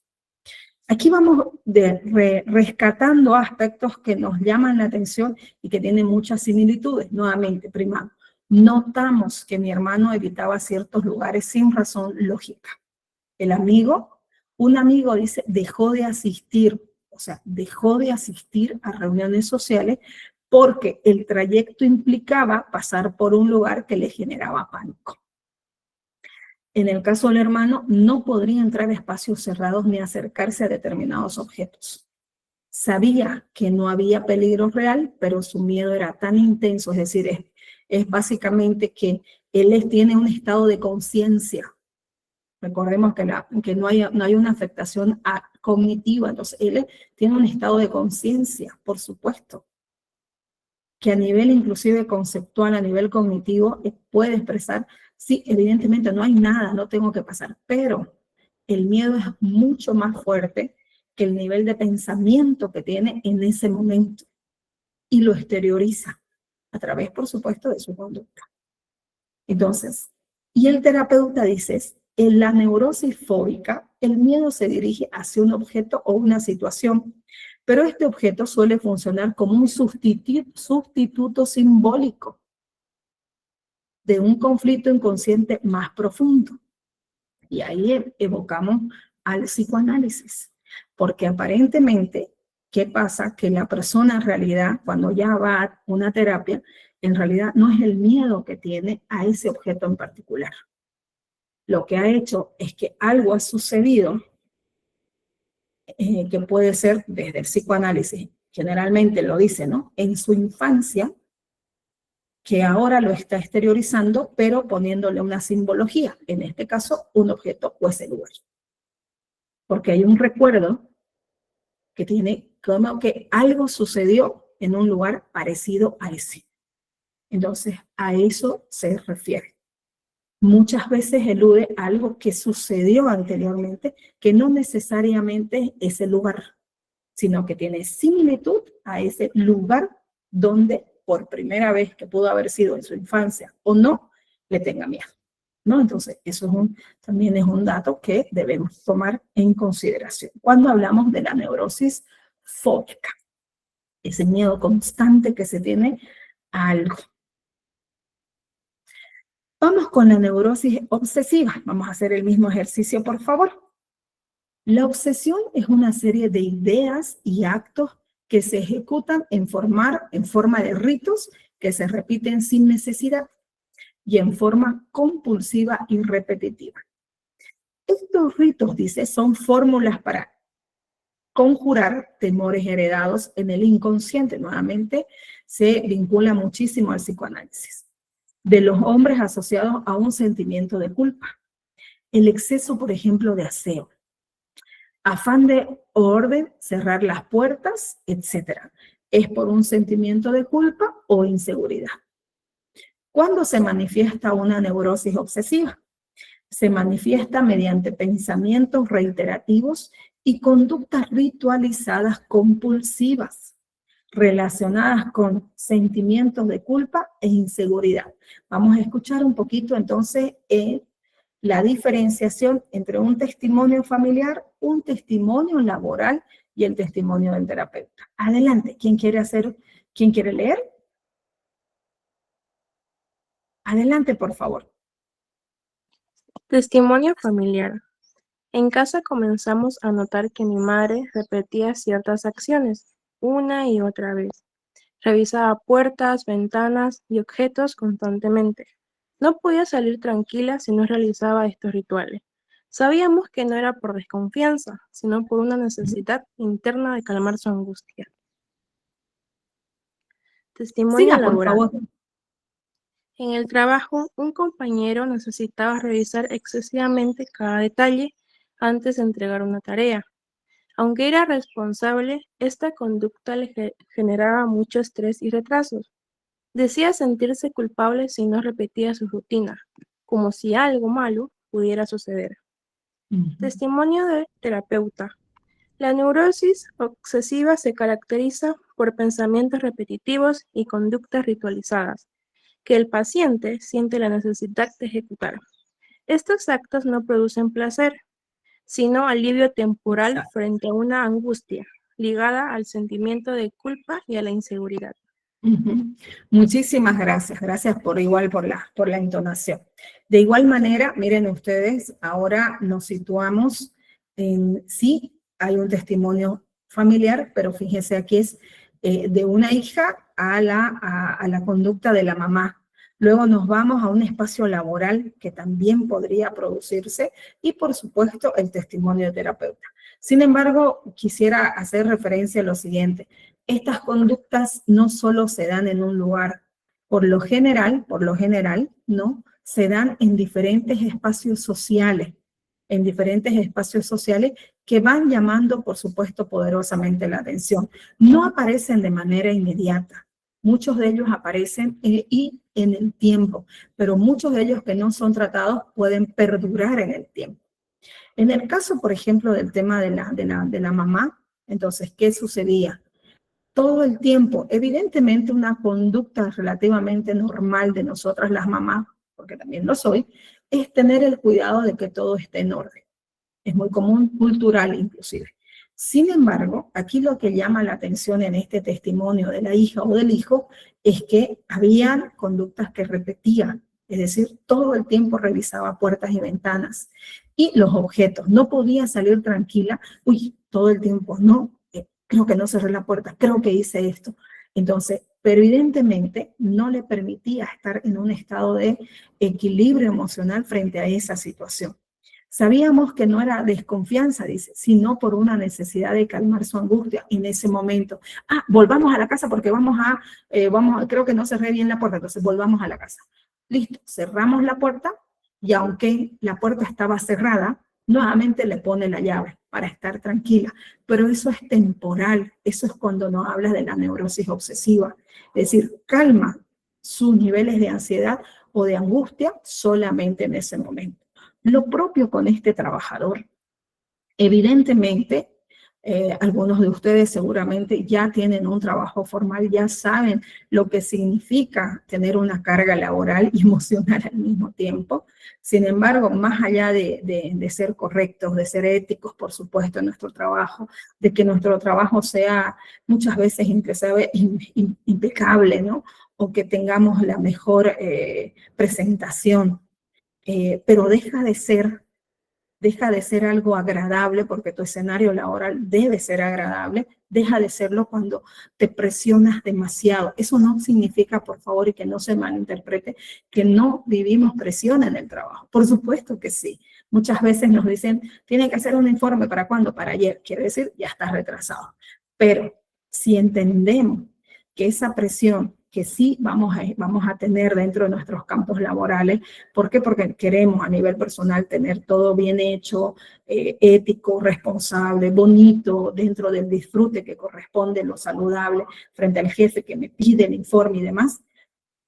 Aquí vamos rescatando aspectos que nos llaman la atención y que tienen muchas similitudes. Nuevamente, primero, notamos que mi hermano evitaba ciertos lugares sin razón lógica. Un amigo dice, dejó de asistir a reuniones sociales porque el trayecto implicaba pasar por un lugar que le generaba pánico. En el caso del hermano, no podría entrar a espacios cerrados ni acercarse a determinados objetos. Sabía que no había peligro real, pero su miedo era tan intenso, es decir, es básicamente que él tiene un estado de conciencia. Recordemos que no hay una afectación cognitiva, entonces él tiene un estado de conciencia, por supuesto, que a nivel inclusive conceptual, a nivel cognitivo, puede expresar, sí, evidentemente no hay nada, no tengo que pasar, pero el miedo es mucho más fuerte que el nivel de pensamiento que tiene en ese momento y lo exterioriza a través, por supuesto, de su conducta. Entonces, y el terapeuta dice, en la neurosis fóbica, el miedo se dirige hacia un objeto o una situación, pero este objeto suele funcionar como un sustituto simbólico de un conflicto inconsciente más profundo. Y ahí evocamos al psicoanálisis, porque aparentemente, ¿qué pasa? Que la persona en realidad, cuando ya va a una terapia, en realidad no es el miedo que tiene a ese objeto en particular. Lo que ha hecho es que algo ha sucedido que puede ser desde el psicoanálisis, generalmente lo dice, ¿no? En su infancia, que ahora lo está exteriorizando, pero poniéndole una simbología, en este caso, un objeto o ese lugar. Porque hay un recuerdo que tiene como que algo sucedió en un lugar parecido a ese. Entonces, a eso se refiere. Muchas veces elude algo que sucedió anteriormente, que no necesariamente es ese lugar, sino que tiene similitud a ese lugar donde por primera vez que pudo haber sido en su infancia o no, le tenga miedo, ¿no? Entonces, eso también es un dato que debemos tomar en consideración cuando hablamos de la neurosis fóbica, ese miedo constante que se tiene a algo. Vamos con la neurosis obsesiva. Vamos a hacer el mismo ejercicio, por favor. La obsesión es una serie de ideas y actos que se ejecutan en forma de ritos que se repiten sin necesidad y en forma compulsiva y repetitiva. Estos ritos, dice, son fórmulas para conjurar temores heredados en el inconsciente. Nuevamente, se vincula muchísimo al psicoanálisis. de los hombres asociados a un sentimiento de culpa. El exceso, por ejemplo, de aseo, afán de orden, cerrar las puertas, etc. Es por un sentimiento de culpa o inseguridad. ¿Cuándo se manifiesta una neurosis obsesiva? Se manifiesta mediante pensamientos reiterativos y conductas ritualizadas compulsivas relacionadas con sentimientos de culpa e inseguridad. Vamos a escuchar un poquito entonces la diferenciación entre un testimonio familiar, un testimonio laboral y el testimonio del terapeuta. Adelante, ¿quién quiere leer? Adelante, por favor. Testimonio familiar. En casa comenzamos a notar que mi madre repetía ciertas acciones una y otra vez. Revisaba puertas, ventanas y objetos constantemente. No podía salir tranquila si no realizaba estos rituales. Sabíamos que no era por desconfianza, sino por una necesidad interna de calmar su angustia. Testimonio Siga, por laboral. favor. En el trabajo, un compañero necesitaba revisar excesivamente cada detalle antes de entregar una tarea. Aunque era responsable, esta conducta le generaba mucho estrés y retrasos. Decía sentirse culpable si no repetía su rutina, como si algo malo pudiera suceder. Testimonio de terapeuta. La neurosis obsesiva se caracteriza por pensamientos repetitivos y conductas ritualizadas, que el paciente siente la necesidad de ejecutar. Estos actos no producen placer, sino alivio temporal frente a una angustia ligada al sentimiento de culpa y a la inseguridad. Muchísimas gracias, gracias por la entonación. De igual manera, miren ustedes, ahora nos situamos en, sí, hay un testimonio familiar, pero fíjense aquí es de una hija a la conducta de la mamá. Luego nos vamos a un espacio laboral que también podría producirse y, por supuesto, el testimonio de terapeuta. Sin embargo, quisiera hacer referencia a lo siguiente. Estas conductas no solo se dan en un lugar, por lo general, ¿no? Se dan en diferentes espacios sociales, que van llamando, por supuesto, poderosamente la atención. No aparecen de manera inmediata. Muchos de ellos aparecen y en el tiempo, pero muchos de ellos que no son tratados pueden perdurar en el tiempo. En el caso, por ejemplo, del tema de la mamá, entonces, ¿qué sucedía? Todo el tiempo, evidentemente una conducta relativamente normal de nosotras las mamás, porque también lo soy, es tener el cuidado de que todo esté en orden. Es muy común, cultural inclusive. Sin embargo, aquí lo que llama la atención en este testimonio de la hija o del hijo es que habían conductas que repetían, es decir, todo el tiempo revisaba puertas y ventanas y los objetos. No podía salir tranquila, todo el tiempo, no, creo que no cerré la puerta, creo que hice esto. Entonces, pero evidentemente no le permitía estar en un estado de equilibrio emocional frente a esa situación. Sabíamos que no era desconfianza, dice, sino por una necesidad de calmar su angustia en ese momento. Volvamos a la casa porque creo que no cerré bien la puerta, entonces volvamos a la casa. Listo, cerramos la puerta y aunque la puerta estaba cerrada, nuevamente le pone la llave para estar tranquila. Pero eso es temporal, eso es cuando nos habla de la neurosis obsesiva. Es decir, calma sus niveles de ansiedad o de angustia solamente en ese momento. Lo propio con este trabajador. Evidentemente, algunos de ustedes seguramente ya tienen un trabajo formal, ya saben lo que significa tener una carga laboral y emocional al mismo tiempo. Sin embargo, más allá de ser correctos, de ser éticos, por supuesto, en nuestro trabajo, de que nuestro trabajo sea muchas veces impecable, ¿no? O que tengamos la mejor presentación, pero deja de ser algo agradable, porque tu escenario laboral debe ser agradable, deja de serlo cuando te presionas demasiado. Eso no significa, por favor, y que no se malinterprete, que no vivimos presión en el trabajo. Por supuesto que sí. Muchas veces nos dicen, tienen que hacer un informe, ¿para cuándo? Para ayer. Quiere decir, ya estás retrasado. Pero si entendemos que esa presión que sí vamos a tener dentro de nuestros campos laborales. ¿Por qué? Porque queremos a nivel personal tener todo bien hecho, ético, responsable, bonito, dentro del disfrute que corresponde, lo saludable, frente al jefe que me pide el informe y demás,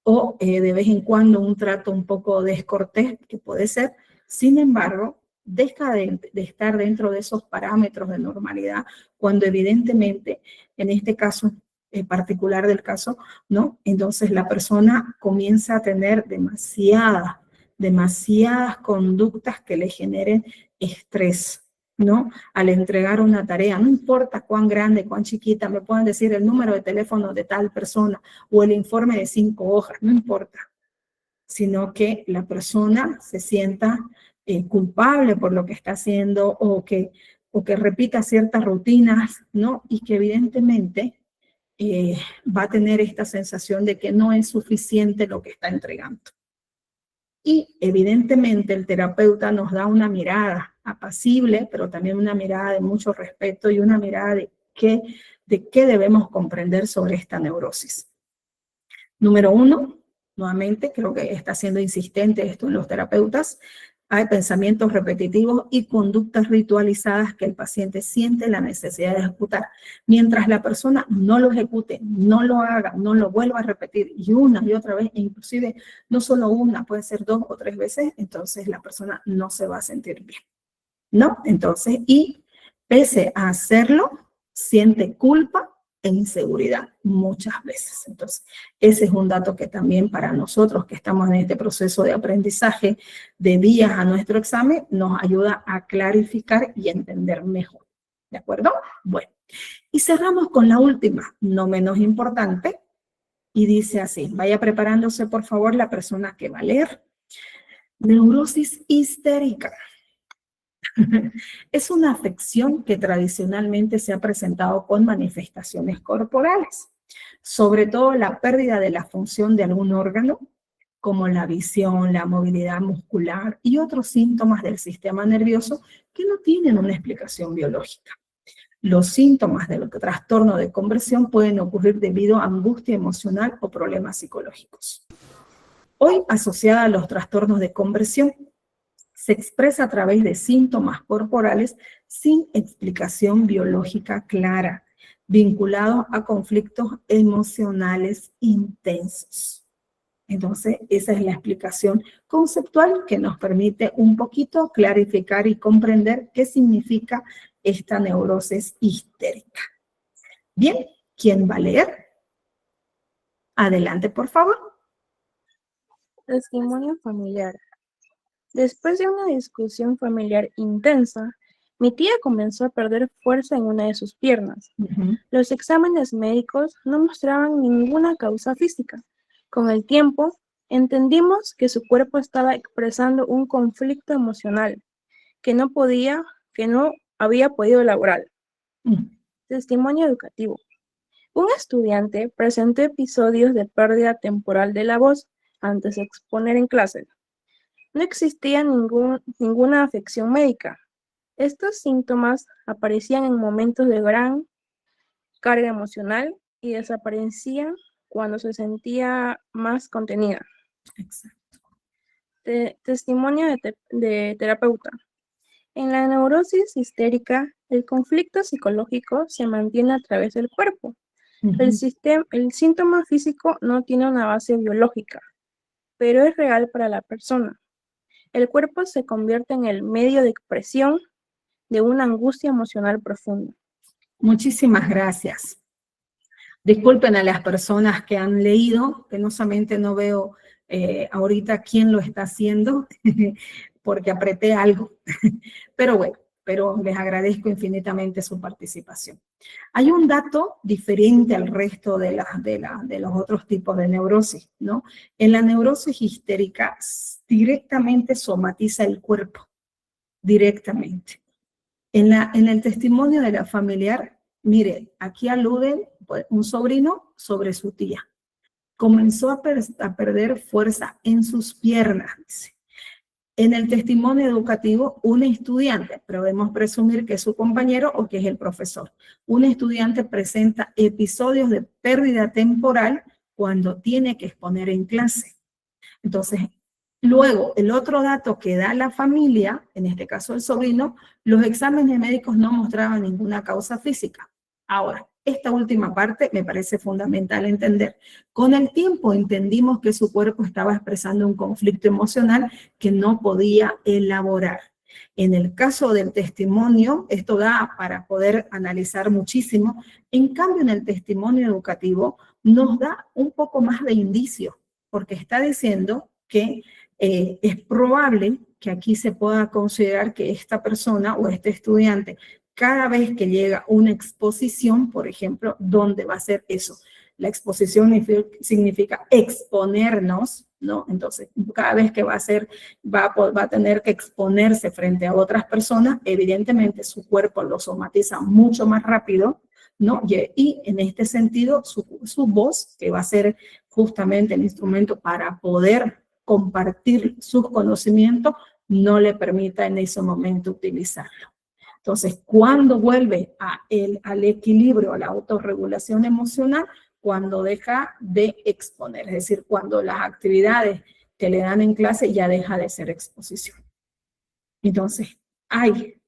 o de vez en cuando un trato un poco descortés, que puede ser. Sin embargo, deja de estar dentro de esos parámetros de normalidad, cuando evidentemente, en este caso particular del caso, ¿no? Entonces la persona comienza a tener demasiadas conductas que le generen estrés, ¿no? Al entregar una tarea, no importa cuán grande, cuán chiquita, me pueden decir el número de teléfono de tal persona o el informe de 5 hojas, no importa, sino que la persona se sienta culpable por lo que está haciendo o que repita ciertas rutinas, ¿no? Y que evidentemente va a tener esta sensación de que no es suficiente lo que está entregando. Y evidentemente el terapeuta nos da una mirada apacible, pero también una mirada de mucho respeto y una mirada de qué debemos comprender sobre esta neurosis. Número 1, nuevamente, creo que está siendo insistente esto en los terapeutas, hay pensamientos repetitivos y conductas ritualizadas que el paciente siente la necesidad de ejecutar. Mientras la persona no lo ejecute, no lo haga, no lo vuelva a repetir y una y otra vez, e inclusive no solo una, puede ser 2 o 3 veces, entonces la persona no se va a sentir bien, ¿no? Entonces, y pese a hacerlo, siente culpa e inseguridad muchas veces. Entonces, ese es un dato que también para nosotros que estamos en este proceso de aprendizaje de vías a nuestro examen, nos ayuda a clarificar y entender mejor. ¿De acuerdo? Bueno, y cerramos con la última, no menos importante, y dice así, vaya preparándose por favor la persona que va a leer. Neurosis histérica. Es una afección que tradicionalmente se ha presentado con manifestaciones corporales, sobre todo la pérdida de la función de algún órgano, como la visión, la movilidad muscular y otros síntomas del sistema nervioso que no tienen una explicación biológica. Los síntomas del trastorno de conversión pueden ocurrir debido a angustia emocional o problemas psicológicos. Hoy, asociada a los trastornos de conversión, se expresa a través de síntomas corporales sin explicación biológica clara, vinculados a conflictos emocionales intensos. Entonces, esa es la explicación conceptual que nos permite un poquito clarificar y comprender qué significa esta neurosis histérica. Bien, ¿quién va a leer? Adelante, por favor. Testimonio familiar. Después de una discusión familiar intensa, mi tía comenzó a perder fuerza en una de sus piernas. Los exámenes médicos no mostraban ninguna causa física. Con el tiempo, entendimos que su cuerpo estaba expresando un conflicto emocional que no había podido elaborar. Testimonio educativo. Un estudiante presentó episodios de pérdida temporal de la voz antes de exponer en clase. No existía ninguna afección médica. Estos síntomas aparecían en momentos de gran carga emocional y desaparecían cuando se sentía más contenida. Exacto. Testimonio de terapeuta. En la neurosis histérica, el conflicto psicológico se mantiene a través del cuerpo. El síntoma físico no tiene una base biológica, pero es real para la persona. El cuerpo se convierte en el medio de expresión de una angustia emocional profunda. Muchísimas gracias. Disculpen a las personas que han leído, que no solamente no veo ahorita quién lo está haciendo, porque apreté algo. Pero bueno, les agradezco infinitamente su participación. Hay un dato diferente al resto de los otros tipos de neurosis, ¿no? En la neurosis histérica directamente somatiza el cuerpo, directamente. En el testimonio de la familiar, mire, aquí aluden un sobrino sobre su tía. Comenzó a perder fuerza en sus piernas, dice. En el testimonio educativo, un estudiante, pero debemos presumir que es su compañero o que es el profesor. Un estudiante presenta episodios de pérdida temporal cuando tiene que exponer en clase. Entonces, luego, el otro dato que da la familia, en este caso el sobrino, los exámenes médicos no mostraban ninguna causa física. Ahora, esta última parte me parece fundamental entender. Con el tiempo entendimos que su cuerpo estaba expresando un conflicto emocional que no podía elaborar. En el caso del testimonio, esto da para poder analizar muchísimo. En cambio, en el testimonio educativo nos da un poco más de indicio, porque está diciendo que es probable que aquí se pueda considerar que esta persona o este estudiante, cada vez que llega una exposición, por ejemplo, ¿dónde va a ser eso? La exposición significa exponernos, ¿no? Entonces, cada vez que va a tener que exponerse frente a otras personas, evidentemente su cuerpo lo somatiza mucho más rápido, ¿no? Y en este sentido, su voz, que va a ser justamente el instrumento para poder compartir sus conocimientos, no le permita en ese momento utilizarlo. Entonces, ¿cuándo vuelve al equilibrio, a la autorregulación emocional? Cuando deja de exponer, es decir, cuando las actividades que le dan en clase ya deja de ser exposición. Entonces, hay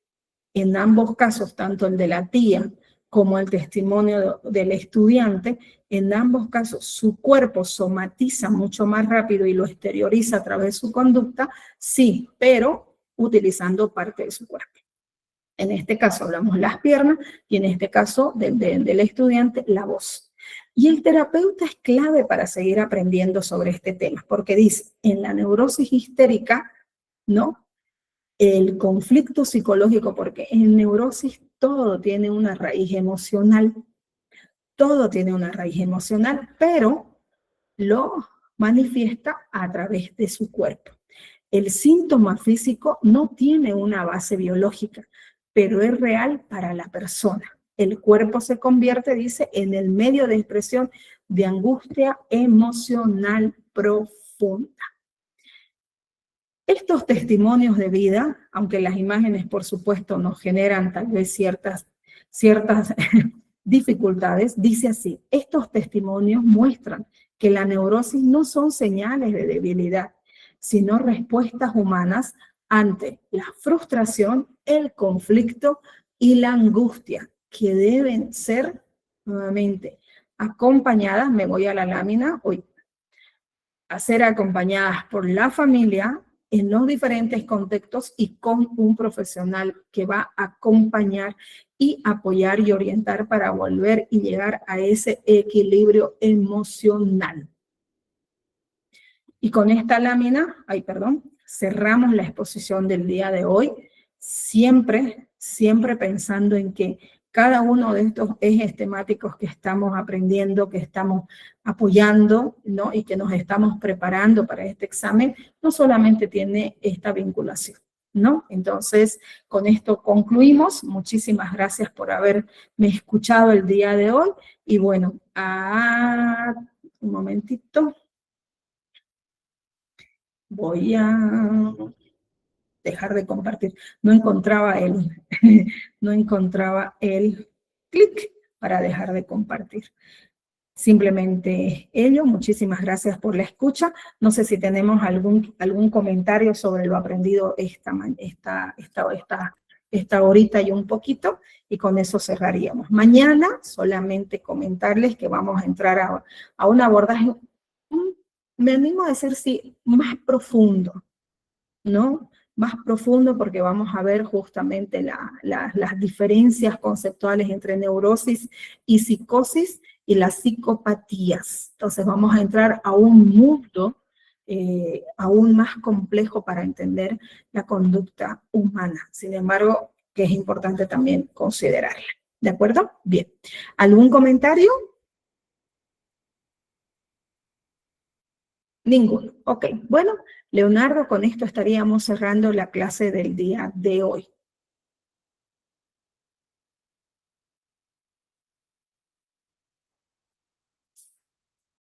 en ambos casos, tanto el de la tía como el testimonio del estudiante, en ambos casos su cuerpo somatiza mucho más rápido y lo exterioriza a través de su conducta, sí, pero utilizando parte de su cuerpo. En este caso hablamos las piernas y en este caso del estudiante la voz. Y el terapeuta es clave para seguir aprendiendo sobre este tema, porque dice, en la neurosis histérica, ¿no? El conflicto psicológico, porque en neurosis todo tiene una raíz emocional, pero lo manifiesta a través de su cuerpo. El síntoma físico no tiene una base biológica, pero es real para la persona. El cuerpo se convierte, dice, en el medio de expresión de angustia emocional profunda. Estos testimonios de vida, aunque las imágenes, por supuesto, nos generan tal vez ciertas dificultades, dice así, estos testimonios muestran que la neurosis no son señales de debilidad, sino respuestas humanas ante la frustración, el conflicto y la angustia, que deben ser, nuevamente, acompañadas, me voy a la lámina, a ser acompañadas por la familia en los diferentes contextos y con un profesional que va a acompañar y apoyar y orientar para volver y llegar a ese equilibrio emocional. Y con esta lámina, cerramos la exposición del día de hoy, siempre pensando en que cada uno de estos ejes temáticos que estamos aprendiendo, que estamos apoyando, ¿no? Y que nos estamos preparando para este examen, no solamente tiene esta vinculación, ¿no? Entonces, con esto concluimos. Muchísimas gracias por haberme escuchado el día de hoy. Y bueno, un momentito. Voy a dejar de compartir. No encontraba el clic para dejar de compartir. Simplemente ello. Muchísimas gracias por la escucha. No sé si tenemos algún comentario sobre lo aprendido esta horita y un poquito, y con eso cerraríamos. Mañana solamente comentarles que vamos a entrar a un abordaje, me animo a decir sí, más profundo, ¿no? Más profundo, porque vamos a ver justamente las diferencias conceptuales entre neurosis y psicosis y las psicopatías. Entonces vamos a entrar a un mundo aún más complejo para entender la conducta humana. Sin embargo, que es importante también considerarla. ¿De acuerdo? Bien. ¿Algún comentario? Ninguno. Ok, bueno, Leonardo, con esto estaríamos cerrando la clase del día de hoy.